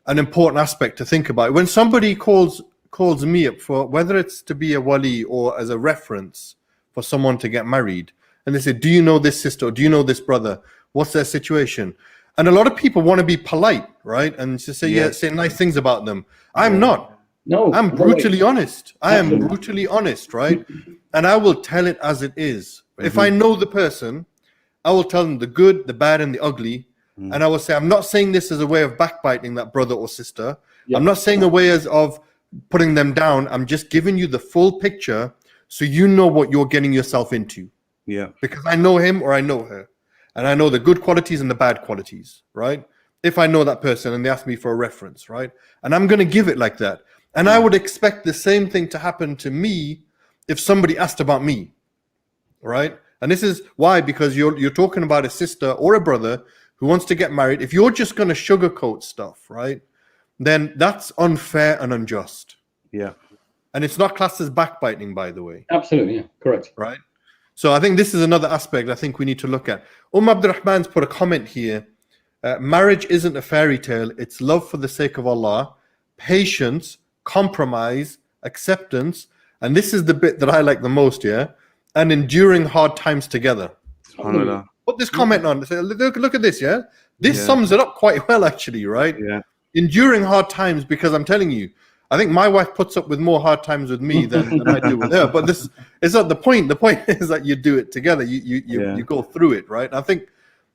an important aspect to think about. When somebody calls me up for, whether it's to be a wali or as a reference for someone to get married, and they say, do you know this sister? Or do you know this brother? What's their situation? And a lot of people want to be polite, right? And to say, say nice things about them. I'm not. No, I'm brutally honest. I am brutally honest, right? And I will tell it as it is. If I know the person, I will tell them the good, the bad, and the ugly. And I will say, I'm not saying this as a way of backbiting that brother or sister. I'm not saying a way of putting them down. I'm just giving you the full picture so you know what you're getting yourself into. Yeah. Because I know him or I know her. And I know the good qualities and the bad qualities, right? If I know that person and they ask me for a reference, right? And I'm going to give it like that. And I would expect the same thing to happen to me if somebody asked about me, right? And this is why, because you're talking about a sister or a brother who wants to get married. If you're just going to sugarcoat stuff, right, then that's unfair and unjust. Yeah. And it's not classed as backbiting, by the way. Absolutely, yeah, correct. Right? So I think this is another aspect I think we need to look at. Abdurrahman's put a comment here. Marriage isn't a fairy tale. It's love for the sake of Allah, patience, compromise, acceptance, and this is the bit that I like the most, and enduring hard times together. Put this comment on. Look at this, This sums it up quite well, actually, right? Yeah. Enduring hard times, because I'm telling you, I think my wife puts up with more hard times with me than I do with her. But this is not the point. The point is that you do it together. You go through it, right? And I think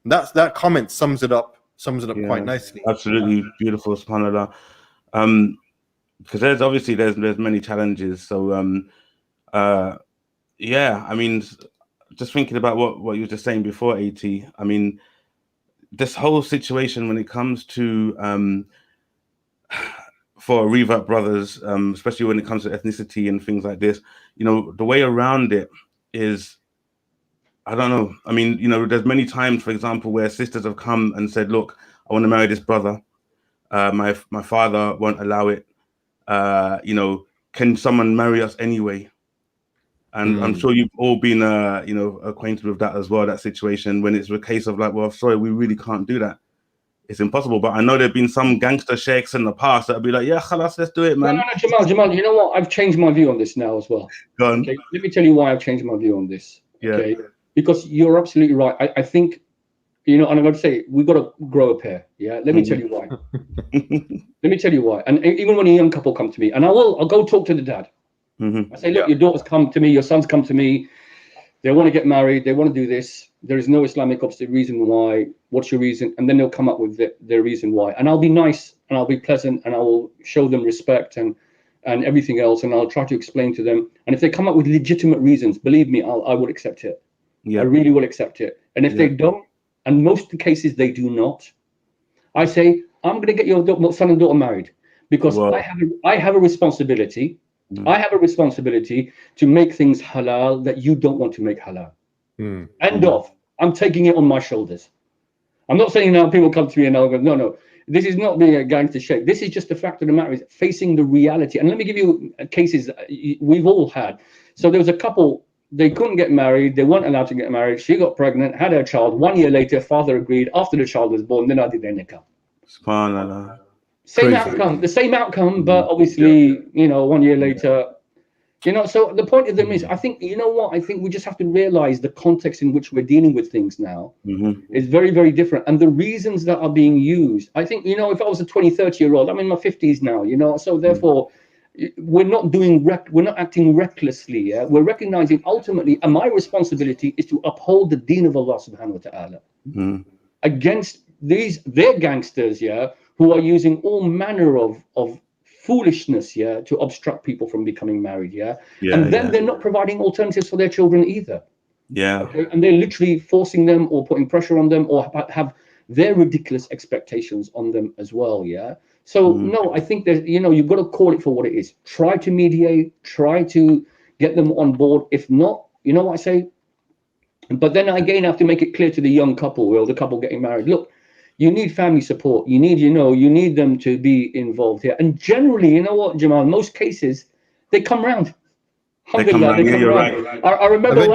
that comment sums it up quite nicely. Absolutely beautiful, subhanAllah. Because there's many challenges. So I mean, just thinking about what you were just saying before, AT. I mean, this whole situation when it comes to for revert brothers, especially when it comes to ethnicity and things like this, you know, the way around it is, I don't know. I mean, you know, there's many times, for example, where sisters have come and said, look, I want to marry this brother. My father won't allow it. You know, can someone marry us anyway? And I'm sure you've all been, you know, acquainted with that as well, that situation when it's a case of like, well, sorry, we really can't do that. It's impossible. But I know there've been some gangster sheikhs in the past that'll be like, yeah, khalas, let's do it, man. No, Jamal, you know what? I've changed my view on this now as well. Go on. Okay? Let me tell you why I've changed my view on this. Yeah. Okay? Because you're absolutely right. I think, you know, and I'm going to say, we've got to grow a pair. Yeah. Let me tell you why. Let me tell you why. And even when a young couple come to me, and I'll go talk to the dad. I say, look, your daughters come to me, your sons come to me. They want to get married. They want to do this. There is no Islamic opposite reason why. What's your reason? And then they'll come up with their reason why. And I'll be nice and I'll be pleasant and I will show them respect and everything else. And I'll try to explain to them. And if they come up with legitimate reasons, believe me, I will accept it. Yeah. I really will accept it. And if they don't, and most of the cases they do not, I say, I'm going to get your son and daughter married because I have a responsibility. I have a responsibility to make things halal that you don't want to make halal. End of. I'm taking it on my shoulders. I'm not saying now people come to me and I'll go, no. This is not being a gangster shake. This is just the fact of the matter is facing the reality. And let me give you cases we've all had. So there was a couple, they couldn't get married. They weren't allowed to get married. She got pregnant, had her child. 1 year later, father agreed. After the child was born, then I did their nikah. SubhanAllah. Same outcome, the same outcome, but obviously, 1 year later, so the point of them is, I think, I think we just have to realize the context in which we're dealing with things now is very, very different. And the reasons that are being used, I think, if I was a 20, 30-year-old, I'm in my 50s now, so therefore, we're not acting recklessly. Yeah? We're recognizing ultimately, and my responsibility is to uphold the deen of Allah subhanahu wa ta'ala against their gangsters, who are using all manner of foolishness, to obstruct people from becoming married, and then they're not providing alternatives for their children either. Okay? And they're literally forcing them or putting pressure on them or have their ridiculous expectations on them as well, So no, I think that you've got to call it for what it is. Try to mediate, try to get them on board. If not, you know what I say? But then again, I have to make it clear to the young couple or the couple getting married. Look, you need family support. You need them to be involved here. And generally, you know what, Jamal, most cases, they come round. They come round. Right. I remember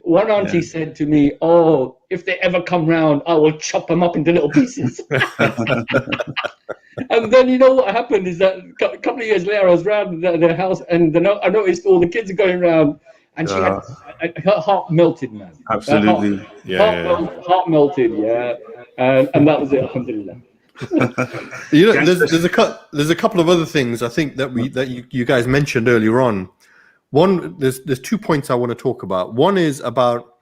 one auntie said to me, oh, if they ever come round, I will chop them up into little pieces. And then what happened is that a couple of years later, I was round their house and I noticed all the kids are going round. And she had her heart melted, man. Absolutely. Heart melted, and that was it, alhamdulillah. There's a couple of other things I think that you guys mentioned earlier on. One, there's 2 points I want to talk about. One is about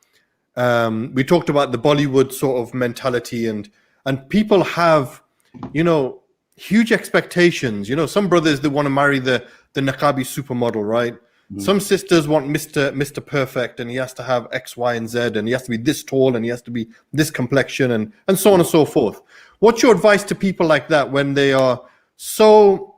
we talked about the Bollywood sort of mentality and people have huge expectations. Some brothers, they want to marry the niqabi supermodel, right? Some sisters want Mr. Perfect, and he has to have X, Y, and Z, and he has to be this tall, and he has to be this complexion, and so on and so forth. What's your advice to people like that when they are so?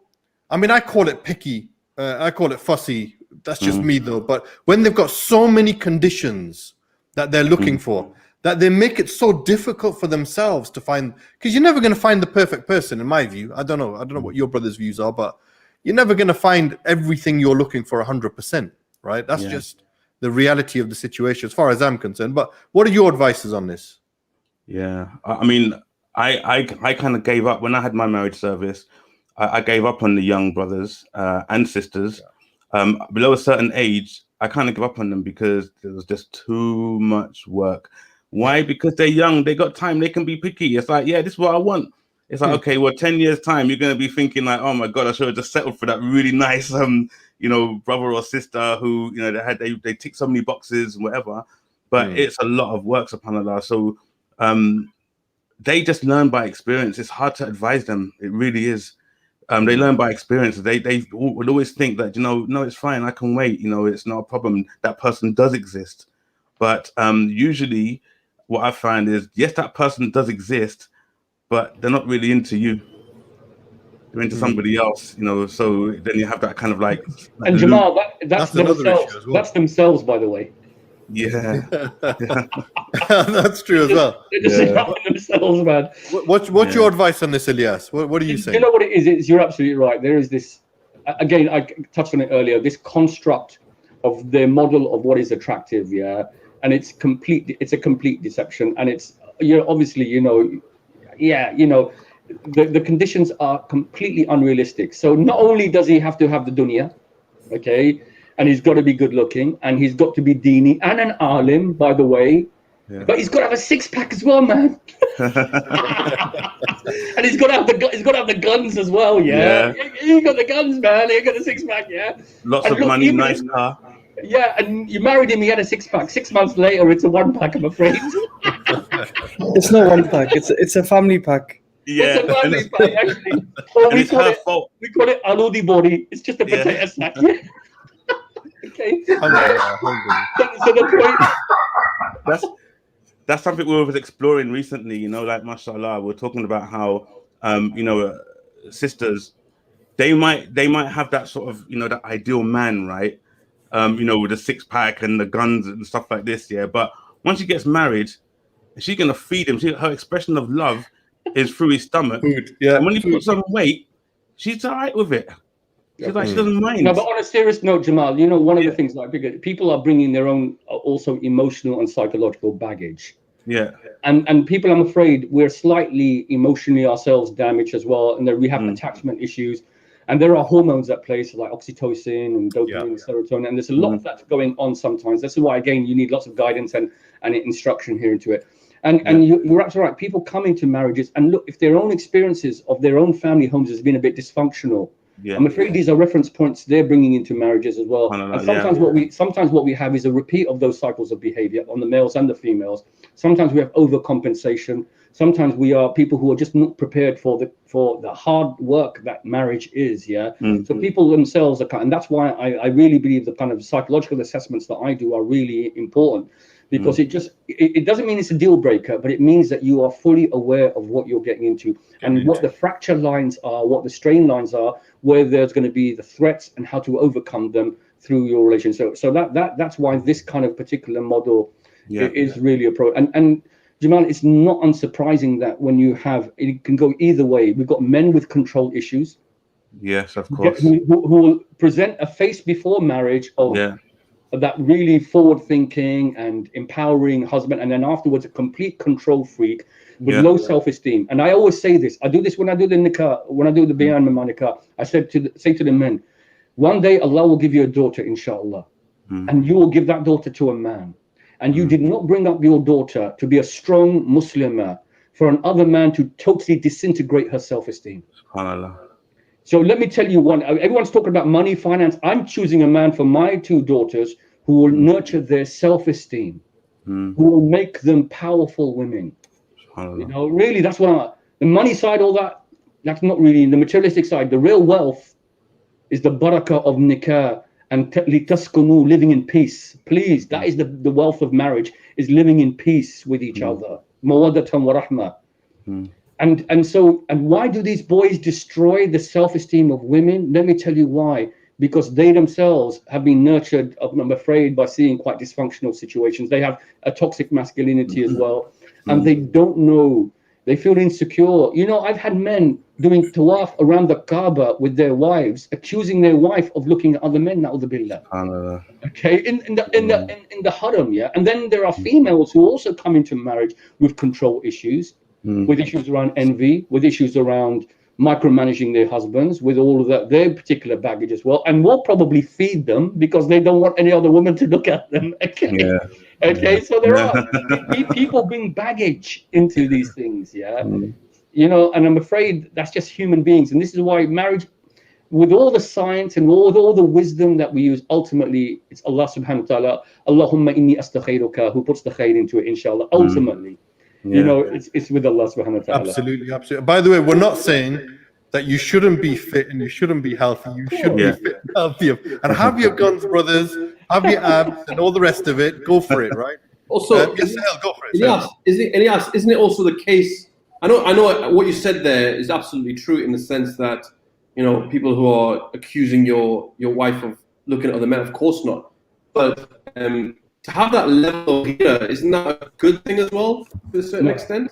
I mean, I call it picky, I call it fussy. That's just me, though. But when they've got so many conditions that they're looking for, that they make it so difficult for themselves to find, because you're never going to find the perfect person, in my view. I don't know what your brother's views are, but you're never going to find everything you're looking for 100%, right? That's just the reality of the situation as far as I'm concerned. But what are your advices on this? Yeah, I mean, I kind of gave up when I had my marriage service. I gave up on the young brothers and sisters. Below a certain age, I kind of gave up on them because there was just too much work. Why? Because they're young, they got time, they can be picky. It's like, this is what I want. It's like, okay, well, 10 years time, you're going to be thinking like, oh my God, I should have just settled for that really nice, brother or sister who, they tick so many boxes and whatever, but it's a lot of work, subhanAllah. So they just learn by experience. It's hard to advise them. It really is. They learn by experience. They would always think that, no, it's fine. I can wait. It's not a problem. That person does exist. But usually what I find is, yes, that person does exist, but they're not really into you. They're into somebody else, so then you have that kind of like... And Jamal, that's themselves. Well. That's themselves, by the way. Yeah. That's true as well. They're just themselves, man. What's your advice on this, Alyas? What are you saying? You know what it is? You're absolutely right. There is this, again, I touched on it earlier, this construct of the model of what is attractive, and it's a complete deception. And it's, obviously, the conditions are completely unrealistic. So not only does he have to have the dunya, okay, and he's got to be good looking, and he's got to be deeni and an alim, by the way, but he's got to have a six-pack as well, man. And he's got to have the guns as well, He got the guns, man. He got the six-pack, Lots of money, nice car. Yeah, and you married him, he had a 6-pack. 6 months later, it's a 1-pack, I'm afraid. It's not 1-pack. It's a family pack. Yeah, It's a family pack, actually. Or and it's her fault. we call it aludi body. It's just a potato sack. Okay. So the point. That's something we were exploring recently. You know, like mashallah, we're talking about how sisters, they might have that sort of, you know, that ideal man, right? You know, with the 6-pack and the guns and stuff like this, yeah. But once she gets married, she's gonna feed him. Her expression of love is through his stomach. Food, yeah. And when he puts on weight, she's all right with it. She's like, she doesn't mind. No, but on a serious note, Jamal, you know, one of the things that I figure, people are bringing their own also emotional and psychological baggage. Yeah. And people, I'm afraid, we're slightly emotionally ourselves damaged as well, and then we have attachment issues. And there are hormones at play, so like oxytocin and dopamine and serotonin, and there's a lot that's going on sometimes. This is why, again, you need lots of guidance and instruction here into it. And you're absolutely right. People come into marriages and look, if their own experiences of their own family homes has been a bit dysfunctional, I'm afraid these are reference points they're bringing into marriages as well. And sometimes what we have is a repeat of those cycles of behavior on the males and the females. Sometimes we have overcompensation. Sometimes we are people who are just not prepared for the hard work that marriage is. So people themselves are, and that's why I really believe the kind of psychological assessments that I do are really important. Because it doesn't mean it's a deal breaker, but it means that you are fully aware of what you're getting into and what the fracture lines are, what the strain lines are, where there's going to be the threats and how to overcome them through your relationship. So that's why this kind of particular model is really appropriate. And Jamal, it's not unsurprising that when you have, it can go either way. We've got men with control issues. Yes, of course. Who will present a face before marriage of that really forward-thinking and empowering husband, and then afterwards a complete control freak with low self-esteem. And I always say this. I do this when I do the nikah, when I do the bayan nikah. I say to the men, one day Allah will give you a daughter, inshallah, and you will give that daughter to a man. And you did not bring up your daughter to be a strong Muslimah for another man to totally disintegrate her self-esteem. SubhanAllah. So let me tell you one. Everyone's talking about money, finance. I'm choosing a man for my 2 daughters who will nurture their self-esteem, who will make them powerful women. You know, really, that's what the money side, all that, that's not really the materialistic side. The real wealth is the barakah of nikah and litaskunu, living in peace. Please, that is the wealth of marriage, is living in peace with each other. Mawaddatan wa rahmah. And why do these boys destroy the self-esteem of women? Let me tell you why. Because they themselves have been nurtured, I'm afraid, by seeing quite dysfunctional situations. They have a toxic masculinity as well. And they don't know. They feel insecure. You know, I've had men doing tawaf around the Kaaba with their wives, accusing their wife of looking at other men, na'udhu billah. Okay, in the haram, And then there are females who also come into marriage with control issues, with issues around envy, with issues around micromanaging their husbands, with all of that, their particular baggage as well, and will probably feed them because they don't want any other woman to look at them. Okay, so there are people bring baggage into these things, you know, and I'm afraid that's just human beings, and this is why marriage, with all the science and all the wisdom that we use, ultimately it's Allah subhanahu wa ta'ala, Allahumma inni astaghfiruka, who puts the khair into it, inshallah. Ultimately, you know, it's with Allah subhanahu wa ta'ala. Absolutely. By the way, we're not saying that you shouldn't be fit and you shouldn't be healthy. You should be fit and healthy. And have your guns, brothers, have your abs and all the rest of it. Go for it, right? Also, yes, go for it. Ilyas, isn't it also the case? I know what you said there is absolutely true in the sense that, you know, people who are accusing your wife of looking at other men, of course not. But to have that level of ghira, isn't that a good thing as well, to a certain extent?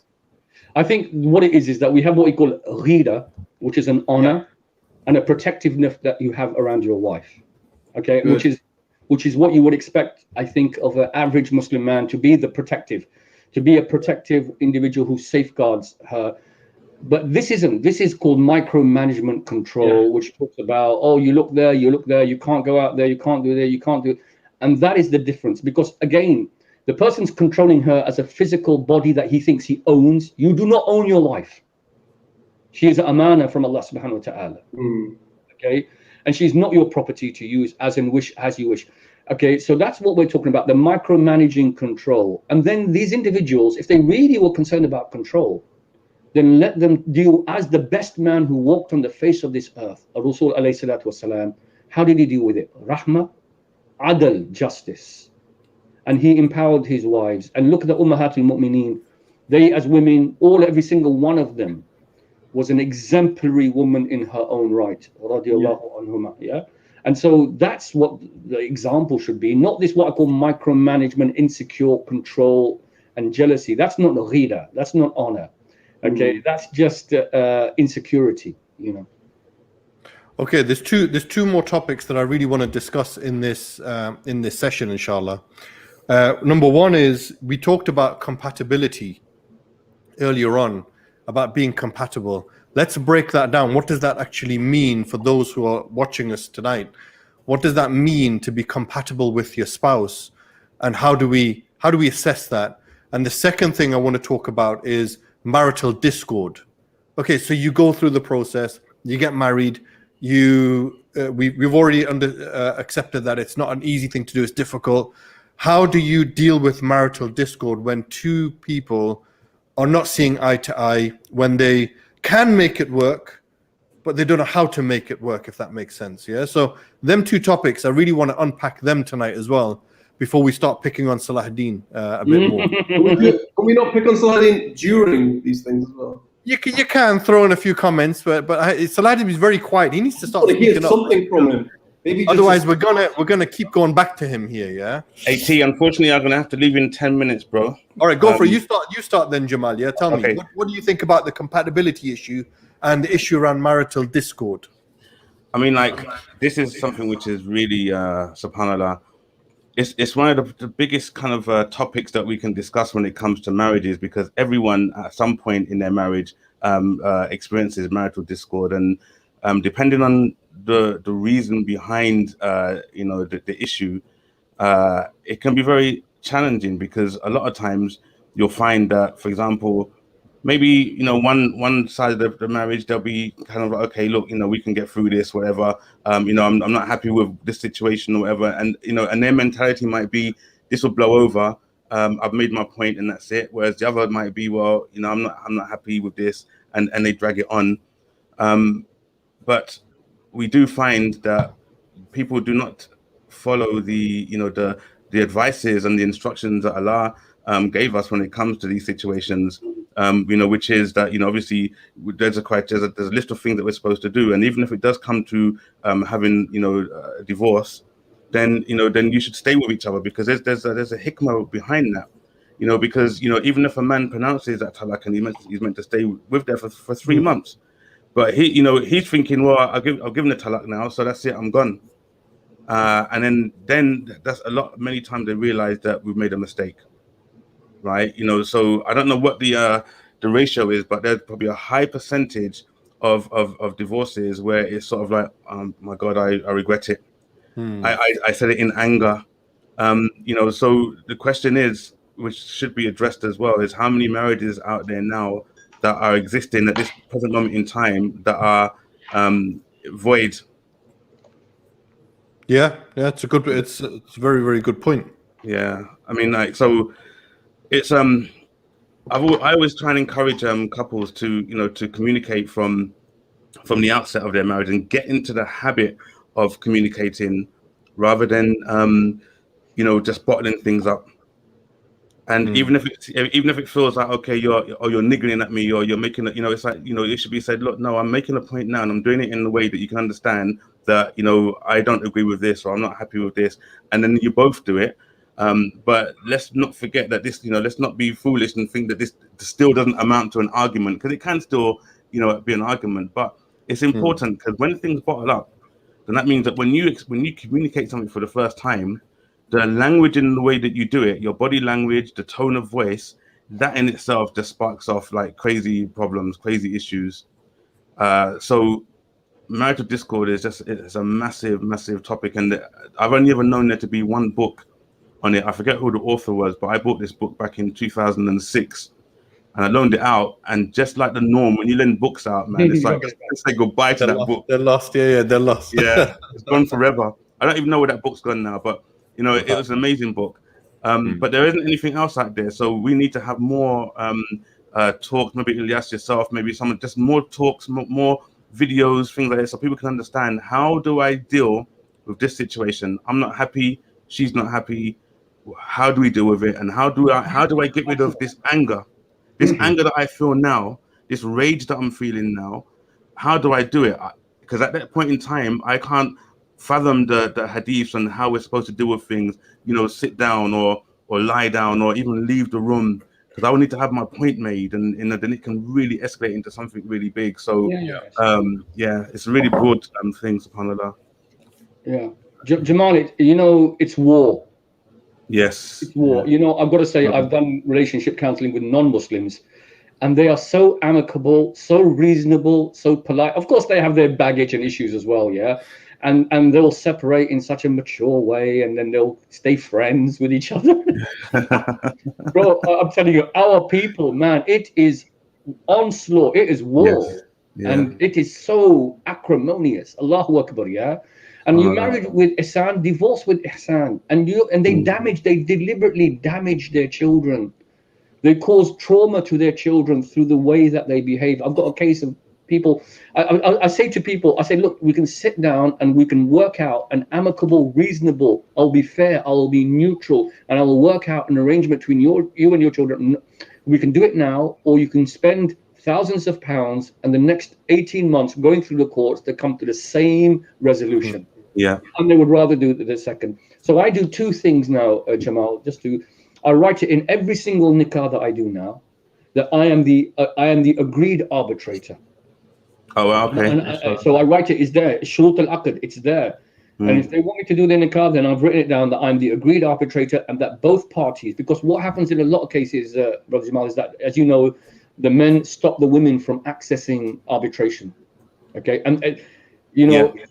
I think what it is that we have what we call ghira, which is an honor and a protectiveness that you have around your wife. Okay, which is what you would expect, I think, of an average Muslim man to be a protective individual who safeguards her. But this is called micromanagement control, which talks about, oh, you look there, you can't go out there, you can't do there, you can't do. And that is the difference, because again, the person's controlling her as a physical body that he thinks he owns. You do not own your wife. She is an amana from Allah subhanahu wa ta'ala. Okay. and she's not your property to use as you wish. Okay, so that's what we're talking about, the micromanaging control. And then these individuals, if they really were concerned about control, then let them deal as the best man who walked on the face of this earth, Rasul alayhi salatu wasalam. How did he deal with it? Rahmah, adl, justice. And he empowered his wives. And look at the Ummahatul Mu'mineen. They, as women, every single one of them was an exemplary woman in her own right. Radiallahu anhuma, yeah? And so that's what the example should be, not this what I call micromanagement, insecure control and jealousy. That's not ghira, that's not honor. Okay, that's just insecurity, you know. Okay, there's two more topics that I really want to discuss in this session, inshallah. Number one is, we talked about compatibility earlier on, about being compatible. Let's break that down. What does that actually mean for those who are watching us tonight? What does that mean to be compatible with your spouse? And how do we assess that? And the second thing I want to talk about is marital discord. Okay, so you go through the process, you get married, we've already accepted that it's not an easy thing to do, it's difficult. How do you deal with marital discord when two people are not seeing eye to eye, when they can make it work, but they don't know how to make it work, if that makes sense? Yeah. So them two topics, I really want to unpack them tonight as well, before we start picking on Salahudeen a bit more. Can we not pick on Salahudeen during these things as well? You can throw in a few comments, but Salahudeen is very quiet. He needs to start speaking up. Something from him. Maybe otherwise we're gonna keep going back to him here, yeah. AT, unfortunately, I'm gonna have to leave in 10 minutes, bro. All right, go for it. You start then, Jamal. Yeah, tell okay. me, what do you think about the compatibility issue and the issue around marital discord? I mean, like, this is something which is really, subhanallah, it's one of the biggest kind of topics that we can discuss when it comes to marriages, because everyone at some point in their marriage experiences marital discord, and depending on the reason behind the issue, it can be very challenging, because a lot of times you'll find that, for example, maybe one side of the marriage, they'll be kind of like, okay, look, we can get through this, whatever. I'm not happy with this situation or whatever, and and their mentality might be, this will blow over. I've made my point and that's it. Whereas the other might be, well, I'm not happy with this, and they drag it on. But we do find that people do not follow the advices and the instructions that Allah gave us when it comes to these situations. Which is that obviously there's a list of things that we're supposed to do, and even if it does come to having a divorce, then you should stay with each other, because there's a hikmah behind that. Because even if a man pronounces that talaq and he's meant to stay with there for 3 months, but he's thinking, well, I'll give him the talaq now, so that's it, I'm gone. And then that's many times they realize that we've made a mistake. Right, so I don't know what the ratio is, but there's probably a high percentage of divorces where it's sort of like, my God, I regret it. I said it in anger. So the question is, which should be addressed as well, is how many marriages out there now that are existing at this present moment in time that are void? Yeah, it's a very, very good point. Yeah, I mean, like, so. It's I always try and encourage couples to to communicate from the outset of their marriage and get into the habit of communicating, rather than just bottling things up. And even if it feels like, okay, you're niggling at me, or you're making it, it's like, it should be said, look, no, I'm making a point now, and I'm doing it in a way that you can understand that I don't agree with this, or I'm not happy with this, and then you both do it. But let's not forget that this, let's not be foolish and think that this still doesn't amount to an argument, because it can still, be an argument. But it's important, because when things bottle up, then that means that when you communicate something for the first time, the language and the way that you do it, your body language, the tone of voice, that in itself just sparks off like crazy problems, crazy issues. So marital discord it's a massive, massive topic, and I've only ever known there to be one book on it. I forget who the author was, but I bought this book back in 2006, and I loaned it out. And just like the norm, when you lend books out, man, it's like let's say goodbye to that book. They're lost. Yeah, they're lost. Yeah, it's gone forever. I don't even know where that book's gone now, but you know, it was an amazing book. But there isn't anything else out there, so we need to have more talks. Maybe Alyas yourself, maybe someone, just more talks, more videos, things like this, so people can understand how do I deal with this situation. I'm not happy, she's not happy. How do we deal with it, and how do I get rid of this anger, anger that I feel now, this rage that I'm feeling now? How do I do it? Because at that point in time, I can't fathom the hadiths and how we're supposed to deal with things. You know, sit down or lie down or even leave the room, because I will need to have my point made, and you know, then it can really escalate into something really big. So it's a really broad thing, subhanAllah. Yeah, Jamal, it's war. Yes, it's war. I've got to say, I've done relationship counseling with non-Muslims, and they are so amicable, so reasonable, so polite. Of course, they have their baggage and issues as well, yeah. And they'll separate in such a mature way, and then they'll stay friends with each other. Bro, I'm telling you, our people, man, it is onslaught, it is war, and it is so acrimonious. Allahu Akbar, yeah. And you married with ihsan, divorced with ihsan, and they deliberately damage their children. They cause trauma to their children through the way that they behave. I've got a case of people. I say to people, I say, look, we can sit down and we can work out an amicable, reasonable. I'll be fair, I'll be neutral, and I will work out an arrangement between you and your children. We can do it now, or you can spend thousands of pounds and the next 18 months going through the courts to come to the same resolution. Yeah. And they would rather do the second. So I do two things now, Jamal. I write it in every single nikah that I do now, that I am the agreed arbitrator. Oh, okay. So I write it, is there, shurut al-aqd, it's there. And if they want me to do the nikah, then I've written it down that I'm the agreed arbitrator, and that both parties, because what happens in a lot of cases, Brother Jamal, is that, as you know, the men stop the women from accessing arbitration. Okay, and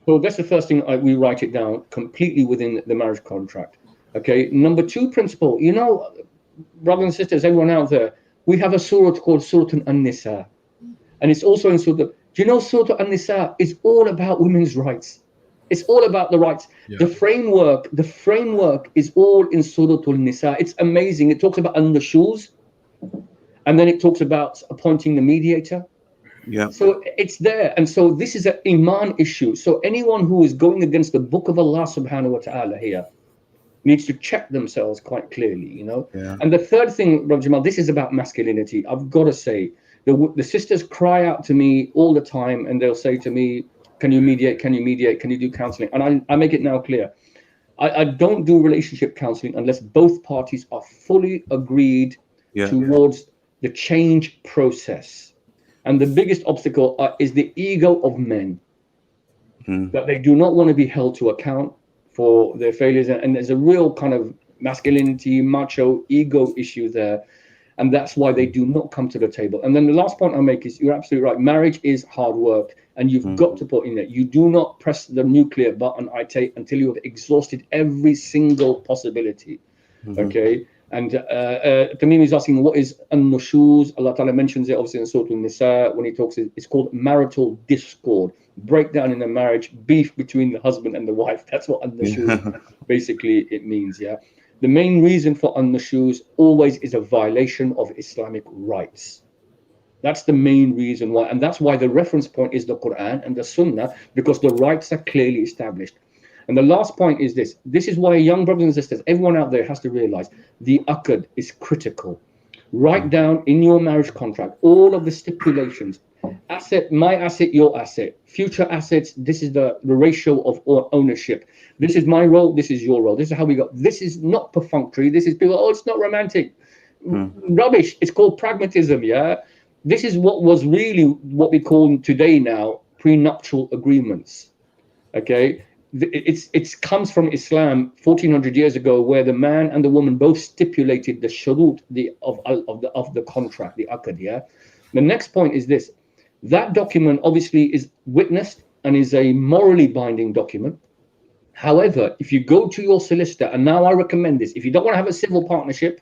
so that's the first thing. We write it down completely within the marriage contract. Okay, number two principle, brothers and sisters, everyone out there, we have a surah called Surah An-Nisa, and it's also in Surah. Do you know Surah An-Nisa is all about women's rights? It's all about the rights. Yeah. The framework is all in Surah An-Nisa. It's amazing. It talks about an-nushuz, and then it talks about appointing the mediator. Yeah. So it's there. And so this is an iman issue. So anyone who is going against the book of Allah subhanahu wa ta'ala here needs to check themselves quite clearly, Yeah. And the third thing, Brother Jamal, this is about masculinity. I've got to say, the sisters cry out to me all the time, and they'll say to me, can you mediate? Can you mediate? Can you do counseling? And I make it now clear. I don't do relationship counseling unless both parties are fully agreed towards the change process. And the biggest obstacle is the ego of men, that they do not want to be held to account for their failures. And there's a real kind of masculinity, macho, ego issue there. And that's why they do not come to the table. And then the last point I make is, you're absolutely right. Marriage is hard work, and you've got to put in there. You do not press the nuclear button, until you have exhausted every single possibility. Okay? And Tamim is asking, what is an-nushuz? Allah Ta'ala mentions it obviously in Surah An-Nisa when he talks, it's called marital discord, breakdown in the marriage, beef between the husband and the wife. That's what an-nushuz basically it means, yeah. The main reason for an-nushuz always is a violation of Islamic rights. That's the main reason why, and that's why the reference point is the Quran and the Sunnah, because the rights are clearly established. And the last point is this. This is why, young brothers and sisters, everyone out there has to realize the aqd is critical. Write down in your marriage contract all of the stipulations. Asset, my asset, your asset. Future assets, this is the ratio of ownership. This is my role, this is your role. This is how we go. This is not perfunctory. This is people, it's not romantic. Rubbish. It's called pragmatism, yeah? This is what was really what we call today now prenuptial agreements, okay? It comes from Islam 1400 years ago, where the man and the woman both stipulated the shurut of the contract, the aqd. Yeah. The next point is this: that document obviously is witnessed and is a morally binding document. However, if you go to your solicitor, and now I recommend this, if you don't want to have a civil partnership,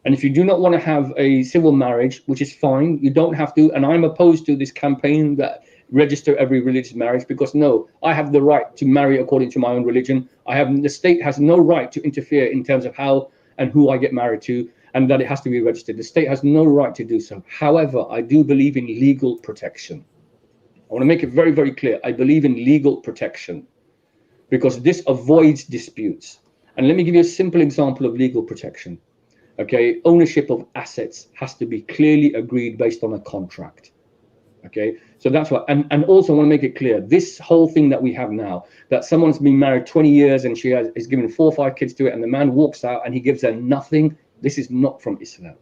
And if you do not want to have a civil marriage, which is fine, you don't have to. And I'm opposed to this campaign that register every religious marriage, because no, I have the right to marry according to my own religion. The state has no right to interfere in terms of how and who I get married to, and that it has to be registered. The state has no right to do so. However, I do believe in legal protection. I want to make it very, very clear. I believe in legal protection because this avoids disputes. And let me give you a simple example of legal protection. Okay, ownership of assets has to be clearly agreed based on a contract. Okay, so that's what, and also I want to make it clear, this whole thing that we have now, that someone's been married 20 years and she is given 4 or 5 kids to it, and the man walks out and he gives her nothing, this is not from Islam.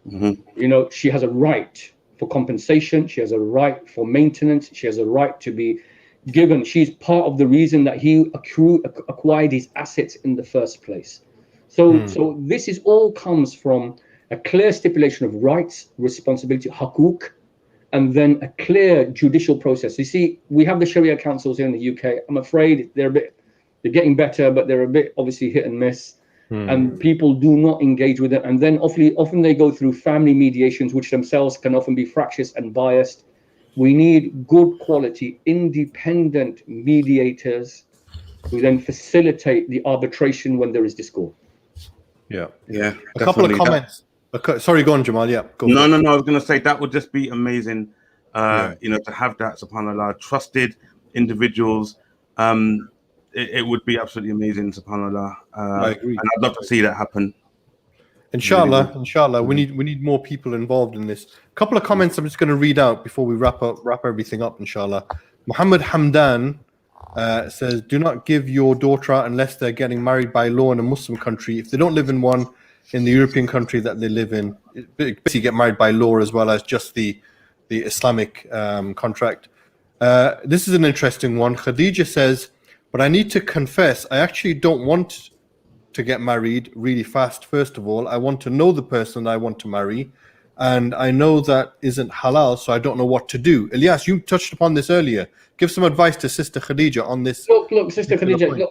You know, she has a right for compensation, she has a right for maintenance, she has a right to be given, she's part of the reason that he acquired his assets in the first place. So this is all comes from a clear stipulation of rights, responsibility, hukuk, and then a clear judicial process. You see, we have the Sharia councils here in the UK. I'm afraid they're getting better, but they're a bit obviously hit and miss. And people do not engage with it. And then often they go through family mediations, which themselves can often be fractious and biased. We need good quality, independent mediators who then facilitate the arbitration when there is discord. Yeah. A couple of comments. Sorry, go on, Jamal. Yeah. Go no. I was going to say that would just be amazing. You know, to have that, subhanAllah, trusted individuals. It would be absolutely amazing, subhanAllah. I agree. And I'd love to see that happen. Inshallah, we need more people involved in this. A couple of comments I'm just going to read out before we wrap everything up, inshallah. Muhammad Hamdan says, do not give your daughter out unless they're getting married by law in a Muslim country. If they don't live in one in the European country that they live in, basically get married by law as well as just the Islamic contract. This is an interesting one. Khadija says, but I need to confess, I actually don't want to get married really fast. First of all, I want to know the person I want to marry, and I know that isn't halal, so I don't know what to do. Alyas, you touched upon this earlier. Give some advice to Sister Khadija on this. Look, Sister Khadija,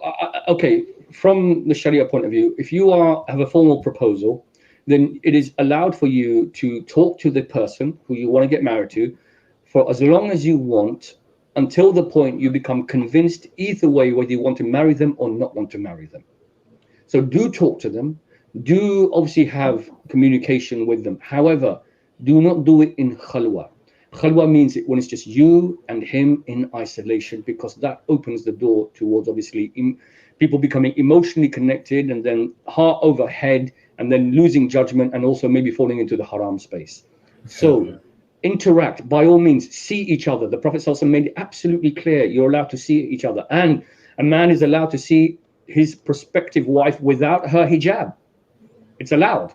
okay, from the Sharia point of view, if you have a formal proposal, then it is allowed for you to talk to the person who you want to get married to for as long as you want, until the point you become convinced either way whether you want to marry them or not want to marry them. So do talk to them, do obviously have communication with them. However, do not do it in khalwa. Khalwa means it when it's just you and him in isolation, because that opens the door towards obviously people becoming emotionally connected and then heart over head and then losing judgment and also maybe falling into the haram space. So interact, by all means, see each other. The Prophet ﷺ made it absolutely clear you're allowed to see each other, and a man is allowed to see his prospective wife without her hijab. It's allowed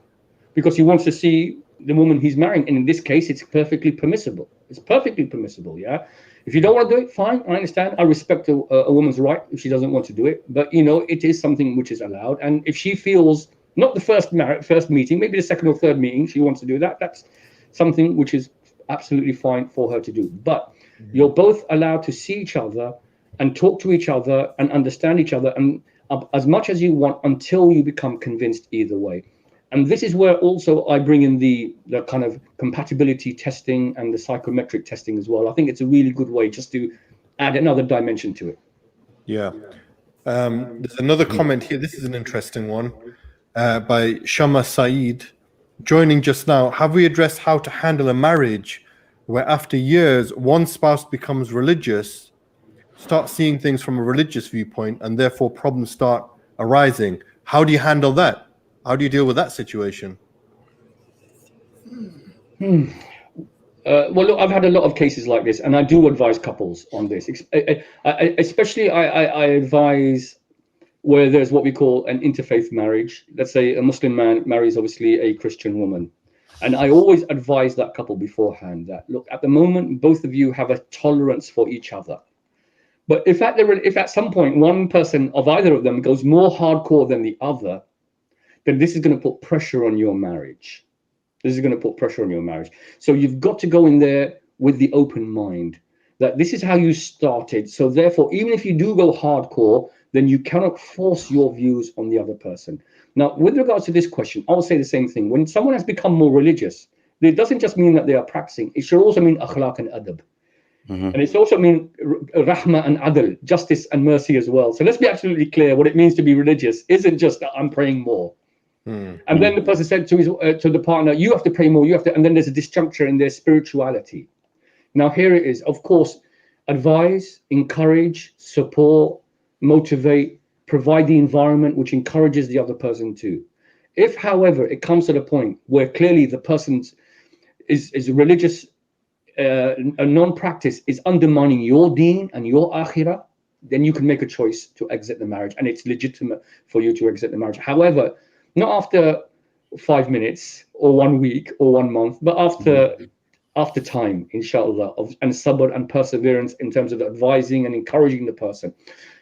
because he wants to see the woman he's marrying, and in this case it's perfectly permissible. It's perfectly permissible. Yeah, if you don't want to do it, fine, I understand. I respect a woman's right if she doesn't want to do it, but you know, it is something which is allowed. And if she feels not the first meeting, maybe the second or third meeting she wants to do that, that's something which is absolutely fine for her to do. But you're both allowed to see each other and talk to each other and understand each other, and as much as you want until you become convinced either way. And this is where also I bring in the kind of compatibility testing and the psychometric testing as well. I think it's a really good way just to add another dimension to it. Yeah. There's another comment here. This is an interesting one by Shama Saeed. Joining just now, have we addressed how to handle a marriage where after years one spouse becomes religious, start seeing things from a religious viewpoint, and therefore problems start arising? How do you handle that? How do you deal with that situation? Well, look, I've had a lot of cases like this, and I do advise couples on this. Especially, I advise where there's what we call an interfaith marriage. Let's say a Muslim man marries obviously a Christian woman. And I always advise that couple beforehand that, look, at the moment, both of you have a tolerance for each other. But if at some point one person of either of them goes more hardcore than the other, then this is going to put pressure on your marriage. This is going to put pressure on your marriage. So you've got to go in there with the open mind that this is how you started. So therefore, even if you do go hardcore, then you cannot force your views on the other person. Now, with regards to this question, I will say the same thing. When someone has become more religious, it doesn't just mean that they are practicing. It should also mean akhlaq and adab. And it's also mean rahmah and adl, justice and mercy as well. So let's be absolutely clear. What it means to be religious isn't just that I'm praying more. And then the person said to his to the partner, you have to pray more, you have to, and then there's a disjuncture in their spirituality. Now here it is, of course, advise, encourage, support, motivate, provide the environment which encourages the other person too. If, however, it comes to the point where clearly the person is religious, a non-practice is undermining your deen and your akhirah, then you can make a choice to exit the marriage, and it's legitimate for you to exit the marriage. However, not after 5 minutes or 1 week or 1 month, but after time, inshallah, and sabr and perseverance in terms of advising and encouraging the person.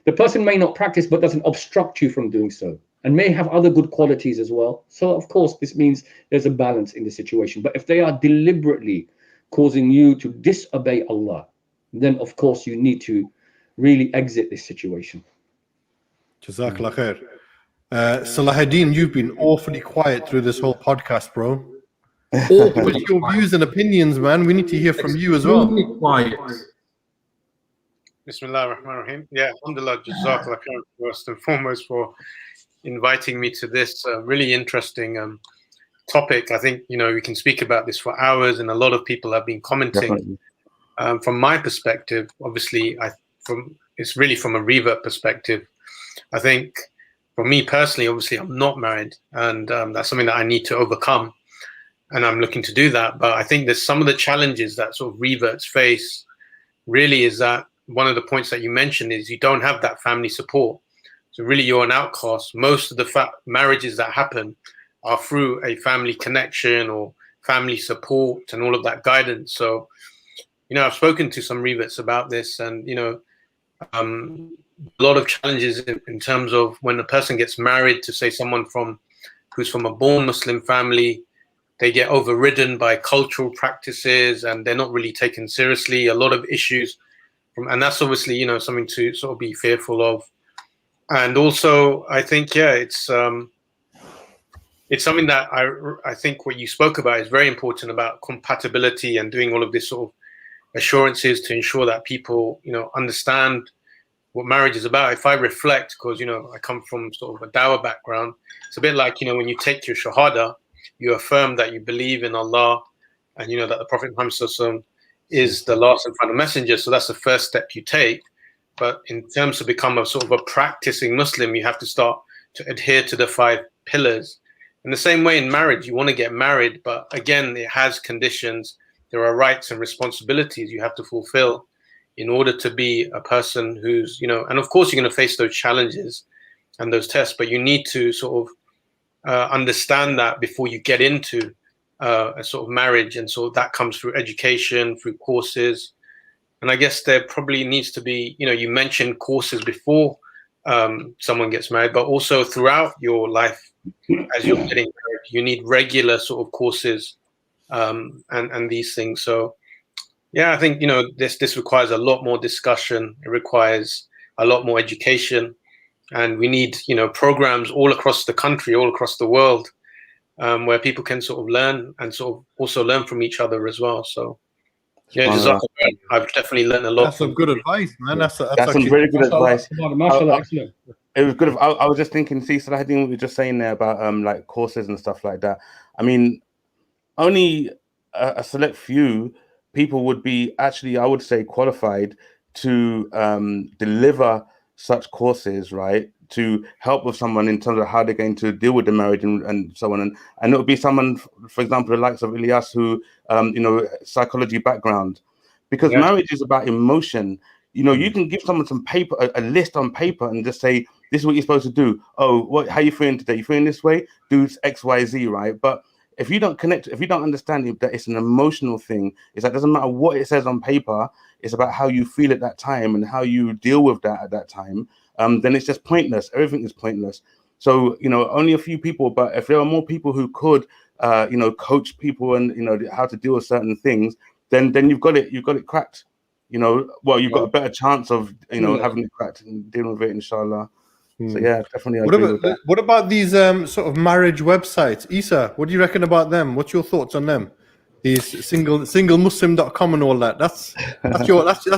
The person may not practice, but doesn't obstruct you from doing so, and may have other good qualities as well. So, of course, this means there's a balance in the situation. But if they are deliberately causing you to disobey Allah, then, of course, you need to really exit this situation. Jazakallah khair. Salahudeen, you've been awfully quiet through this whole podcast, bro. What's your views and opinions, man? We need to hear from you as well. Quiet. Bismillah ar-Rahman ar-Rahim. Yeah, alhamdulillah, Jazakallah khair, first and foremost, for inviting me to this really interesting topic. I think, we can speak about this for hours, and a lot of people have been commenting. From my perspective, obviously, it's really from a revert perspective. I think for me personally, obviously, I'm not married, and that's something that I need to overcome, and I'm looking to do that. But I think there's some of the challenges that sort of reverts face really is that one of the points that you mentioned is you don't have that family support. So really you're an outcast. Most of the marriages that happen are through a family connection or family support and all of that guidance. So, I've spoken to some reverts about this, and, a lot of challenges in terms of when a person gets married to, say, someone who's from a born Muslim family, they get overridden by cultural practices and they're not really taken seriously. A lot of issues, and that's obviously, something to sort of be fearful of. And also, I think, it's something that I think what you spoke about is very important about compatibility and doing all of this sort of assurances to ensure that people, understand what marriage is about. If I reflect, because, I come from sort of a dawah background, it's a bit like, when you take your shahada, you affirm that you believe in Allah and, that the Prophet Muhammad SAW is the last and final messenger. So that's the first step you take. But in terms of become a sort of a practicing Muslim, you have to start to adhere to the 5 pillars. In the same way in marriage, you want to get married, but again, it has conditions. There are rights and responsibilities you have to fulfill in order to be a person who's, and of course you're going to face those challenges and those tests, but you need to sort of understand that before you get into a sort of marriage. And so that comes through education, through courses. And I guess there probably needs to be, you mentioned courses before someone gets married, but also throughout your life as you're getting married, you need regular sort of courses and these things. So, yeah, I think, this requires a lot more discussion. It requires a lot more education. And we need, programs all across the country, all across the world, where people can sort of learn and sort of also learn from each other as well. So, yeah, I've definitely learned a lot. That's some good advice, man. That's some very good advice. Mashallah, excellent. It was good. I was just thinking, see, Salahudeen, what you were just saying there about like courses and stuff like that. I mean, only a select few people would be actually, I would say, qualified to deliver such courses, right? To help with someone in terms of how they're going to deal with the marriage and so on. And it would be someone, for example, the likes of Alyas, who, psychology background, because marriage is about emotion. You can give someone some paper, a list on paper, and just say, this is what you're supposed to do. Oh, how you feeling today? You feeling this way? Do X, Y, Z, right? But if you don't connect, if you don't understand that it's an emotional thing, it's like, it doesn't matter what it says on paper. It's about how you feel at that time and how you deal with that at that time. Then it's just pointless. Everything is pointless. So, only a few people, but if there are more people who could, coach people and, how to deal with certain things, then you've got it cracked. you've got a better chance of having the crack and dealing with it, inshallah. So yeah, definitely. What about these sort of marriage websites? Isa, what do you reckon about them? What's your thoughts on them? These singlemuslim.com and all that. That's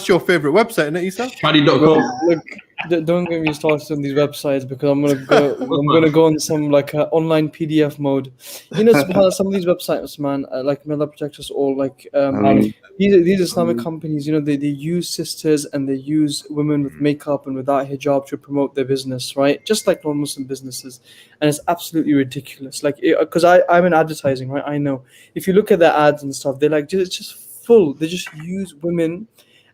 your favorite website, isn't it, Isa? Shadi.com. Look, don't get me started on these websites because I'm gonna go on some like online PDF mode. SubhanAllah, some of these websites, man, like may Allah protect us all. Like these Islamic companies, they use sisters and they use women with makeup and without hijab to promote their business, right? Just like non-Muslim businesses, and it's absolutely ridiculous. Like, because I'm in advertising, right? I know if you look at their ads and stuff, they're like just full. They just use women.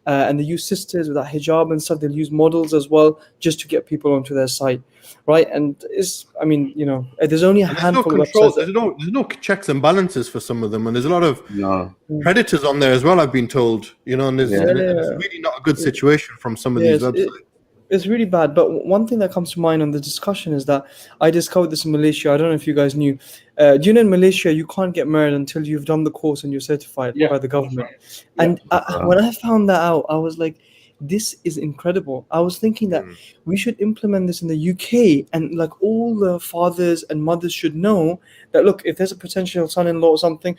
And they use sisters with that hijab and stuff. They'll use models as well just to get people onto their site, right? And there's only a handful of websites. There's no checks and balances for some of them, and there's a lot of predators on there as well. I've been told, and it's really not a good situation from some of these websites. It's really bad. But one thing that comes to mind on the discussion is that I discovered this in Malaysia. I don't know if you guys knew. Do you know in Malaysia you can't get married until you've done the course and you're certified by the government? And when I found that out, I was like, this is incredible. I was thinking that we should implement this in the UK, and like all the fathers and mothers should know that, look, if there's a potential son-in-law or something,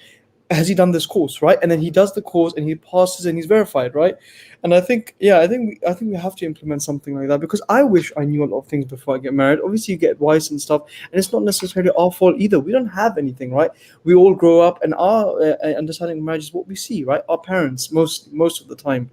has he done this course, right? And then he does the course and he passes and he's verified, right? And I think we have to implement something like that, because I wish I knew a lot of things before I get married. Obviously, you get advice and stuff, and it's not necessarily our fault either. We don't have anything, right? We all grow up, and our understanding of marriage is what we see, right? Our parents, most of the time.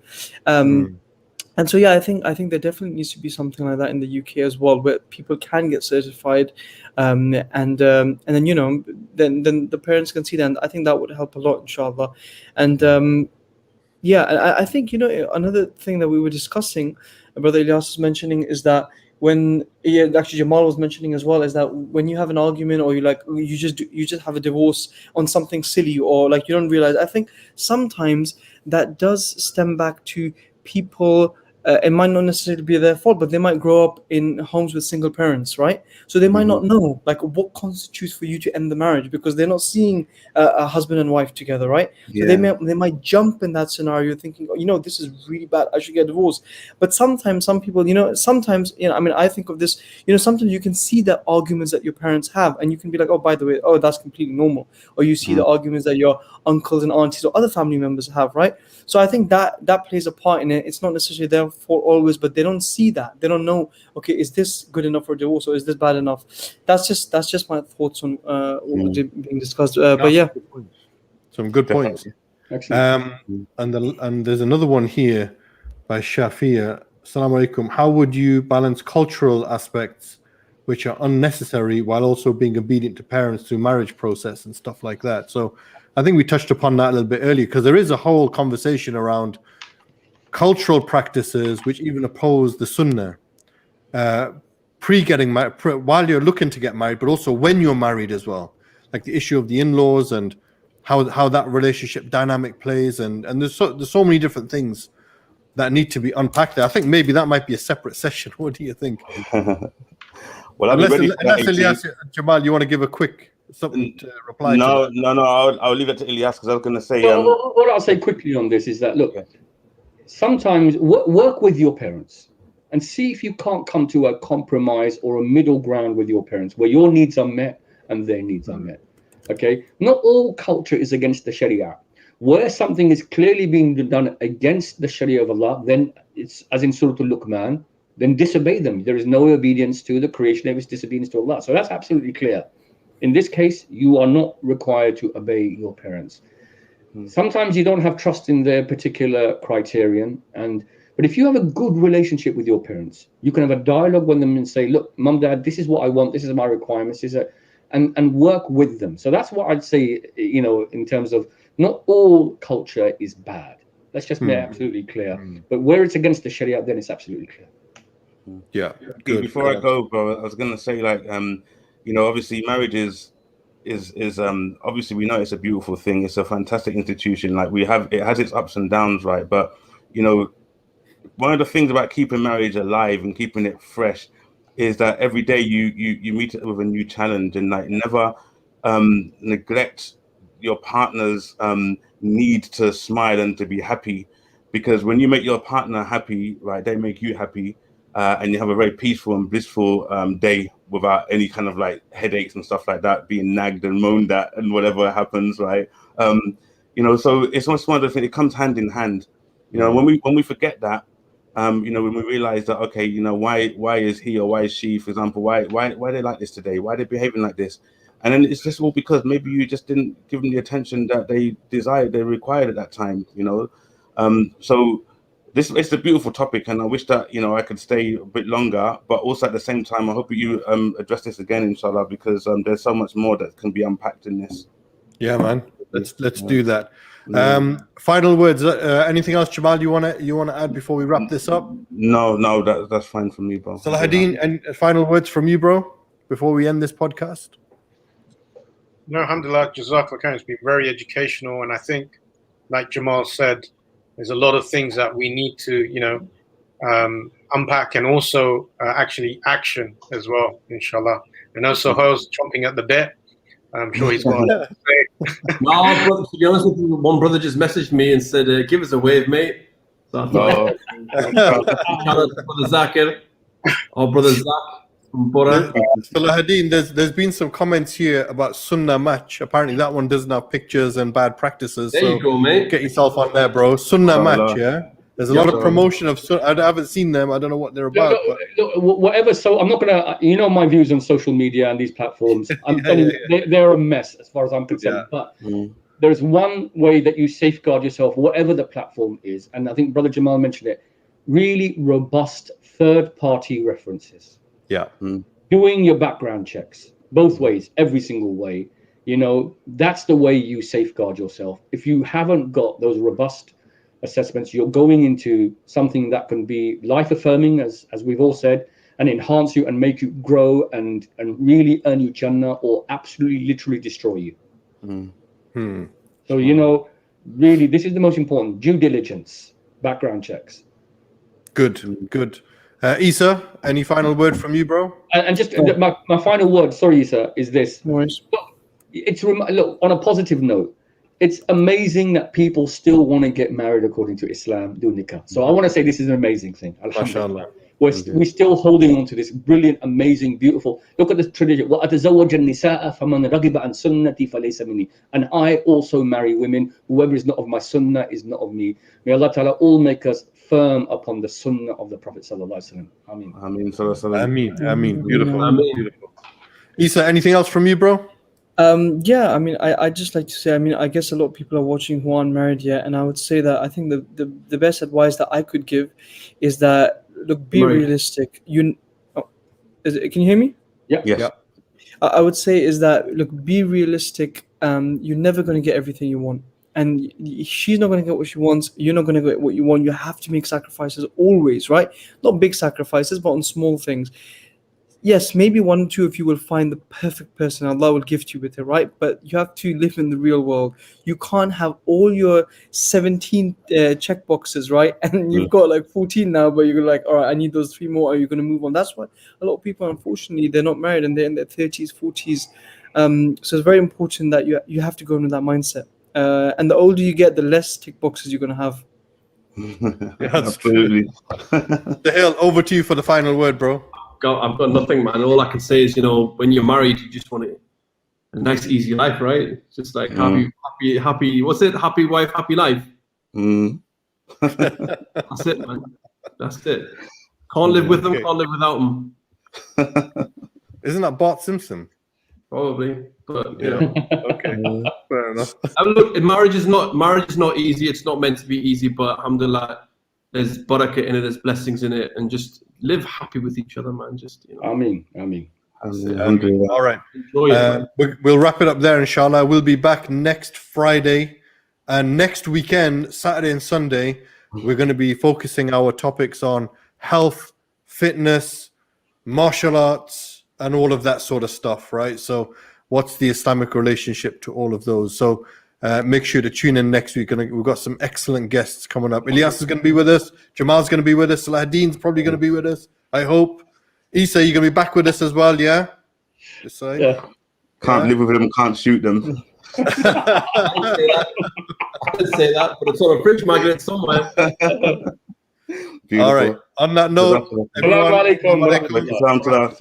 And so, I think there definitely needs to be something like that in the UK as well, where people can get certified, and then then the parents can see that. And I think that would help a lot, inshallah. And I think another thing that we were discussing, Brother Alyas was mentioning, is that actually Jamal was mentioning as well, is that when you have an argument or you just have a divorce on something silly, or like you don't realize. I think sometimes that does stem back to people. It might not necessarily be their fault, but they might grow up in homes with single parents, right? So they might not know like what constitutes for you to end the marriage, because they're not seeing a husband and wife together, right? So they might jump in that scenario thinking, this is really bad, I should get divorced. But sometimes some people, I think of this, sometimes you can see the arguments that your parents have, and you can be like, oh, by the way, that's completely normal. Or you see the arguments that your uncles and aunties or other family members have, right? So I think that plays a part in it. It's not necessarily their fault always, but they don't see that. They don't know, okay, is this good enough for divorce, or is this bad enough? That's just my thoughts on what was being discussed. But yeah, some good points. And there's another one here by Shafia. Assalamu alaikum. How would you balance cultural aspects which are unnecessary while also being obedient to parents through marriage process and stuff like that? So I think we touched upon that a little bit earlier, because there is a whole conversation around cultural practices which even oppose the sunnah pre-getting married, while you're looking to get married, but also when you're married as well, like the issue of the in-laws and how that relationship dynamic plays, and there's so many different things that need to be unpacked there. I think maybe that might be a separate session. What do you think? Well, unless Ilyas, Jamal, you want to give a quick something to reply to? No, I'll leave it to Ilyas, because I was going to say. What I'll say quickly on this is that, look, sometimes work with your parents and see if you can't come to a compromise or a middle ground with your parents where your needs are met and their needs are met. Okay, not all culture is against the Sharia. Where something is clearly being done against the Sharia of Allah, then it's, as in Surah Al-Luqman, then disobey them. There is no obedience to the creation, there is disobedience to Allah. So that's absolutely clear. In this case, you are not required to obey your parents. Sometimes you don't have trust in their particular criterion, but if you have a good relationship with your parents, you can have a dialogue with them and say, look, mum, dad, this is what I want, this is my requirements, and work with them. So that's what I'd say, in terms of, not all culture is bad. Let's just make it absolutely clear. But where it's against the Sharia, then it's absolutely clear. Yeah. Good. Before I go, bro, I was gonna say, like, obviously marriage is obviously, we know it's a beautiful thing. It's a fantastic institution. Like, it has its ups and downs, right? But one of the things about keeping marriage alive and keeping it fresh is that every day you meet it with a new challenge, and like never neglect your partner's need to smile and to be happy. because when you make your partner happy, right, they make you happy, and you have a very peaceful and blissful day without any kind of like headaches and stuff like that, being nagged and moaned at and whatever happens, right? You know, so it's almost one of the things, it comes hand in hand. You know, when we forget that, you know, when we realize that, okay, you know, why is he or why is she, for example, why are they like this today? Why are they behaving like this? And then it's just all because maybe you just didn't give them the attention that they desired, they required at that time, you know? So it's a beautiful topic, and I wish that, you know, I could stay a bit longer, but also at the same time, I hope you address this again, inshallah, because there's so much more that can be unpacked in this. Yeah, man. Let's do that. Final words. Anything else, Jamal? You wanna add before we wrap this up? No, that's fine for me, bro. Salahudeen, and final words from you, bro, before we end this podcast. No, alhamdulillah, jazakallah khair. It's been very educational, and I think, like Jamal said, there's a lot of things that we need to, you know, unpack, and also actually action as well, inshallah. And also, Sohail's chomping at the bit. I'm sure he's got to say. No, brother, to be honest with you, one brother just messaged me and said, "Give us a wave, mate." So I thought, shout out to Brother Zakir, or Brother Zak from Bora. Salahudeen, there's been some comments here about Sunnah match. Apparently, that one doesn't have pictures and bad practices. There you go, mate. Get yourself on there, bro. Sunnah match, yeah. There's a lot of promotion of Sunnah. I haven't seen them. I don't know what they're about. Look, whatever. So I'm not gonna. You know my views on social media and these platforms. I'm telling you, they're a mess as far as I'm concerned. But there's one way that you safeguard yourself, whatever the platform is, and I think Brother Jamal mentioned it. Really robust third-party references. Yeah. Doing your background checks both ways, every single way. You know, that's the way you safeguard yourself. If you haven't got those robust assessments, you're going into something that can be life-affirming, as we've all said, and enhance you and make you grow and really earn you Jannah, or absolutely literally destroy you. So, you know, really, this is the most important. Due diligence, background checks. Good. Isa, any final word from you, bro? And just my final word, sorry, Isa, is this. Look, on a positive note, it's amazing that people still want to get married according to Islam, do nikah. So I want to say this is an amazing thing. Alhamdulillah. We're still holding on to this brilliant, amazing, beautiful. Look at this tradition. And I also marry women. Whoever is not of my sunnah is not of me. May Allah Ta'ala all make us firm upon the sunnah of the Prophet Sallallahu Alaihi Wasallam. Ameen. Ameen. Beautiful. Isa, anything else from you, bro? Yeah, I mean, I just like to say, I mean, I guess a lot of people are watching who aren't married yet, and I would say that I think the best advice that I could give is that, look, be realistic. Can you hear me? Yeah. Yes. Yeah. I would say is that, look, be realistic. You're never going to get everything you want, and she's not going to get what she wants. You're not going to get what you want. You have to make sacrifices always, right? Not big sacrifices, but on small things. Yes, maybe one or two of you will find the perfect person. Allah will gift you with it, right? But you have to live in the real world. You can't have all your 17 check boxes, right? And you've got like 14 now, but you're like, all right, I need those 3 more. Are you going to move on? That's why a lot of people, unfortunately, they're not married and they're in their 30s, 40s. So it's very important that you have to go into that mindset. And the older you get, the less tick boxes you're going to have. Absolutely. Sahil, over to you for the final word, bro. I've got nothing, man. All I can say is, you know, when you're married, you just want a nice, easy life, right? Just like happy. What's it? Happy wife, happy life. That's it, man. That's it. Can't live with them. Can't live without them. Isn't that Bart Simpson? Probably, but you know. Okay, fair enough. Look, marriage is not easy. It's not meant to be easy, but alhamdulillah, there's barakah in it, there's blessings in it, and just live happy with each other, man. Just, you know. Ameen. All right. Enjoy it, we'll wrap it up there, inshallah. We'll be back next Friday, and next weekend, Saturday and Sunday, we're going to be focusing our topics on health, fitness, martial arts, and all of that sort of stuff, right? So what's the Islamic relationship to all of those? So make sure to tune in next week. We've got some excellent guests coming up. Alyas is going to be with us. Jamal's going to be with us. Salahudeen's probably going to be with us, I hope. Isa, you're going to be back with us as well, yeah? Can't live with them, can't shoot them. I'd say that, but it's on a fridge magnet somewhere. All right. On that note, Assalamu alaikum. Salam to that.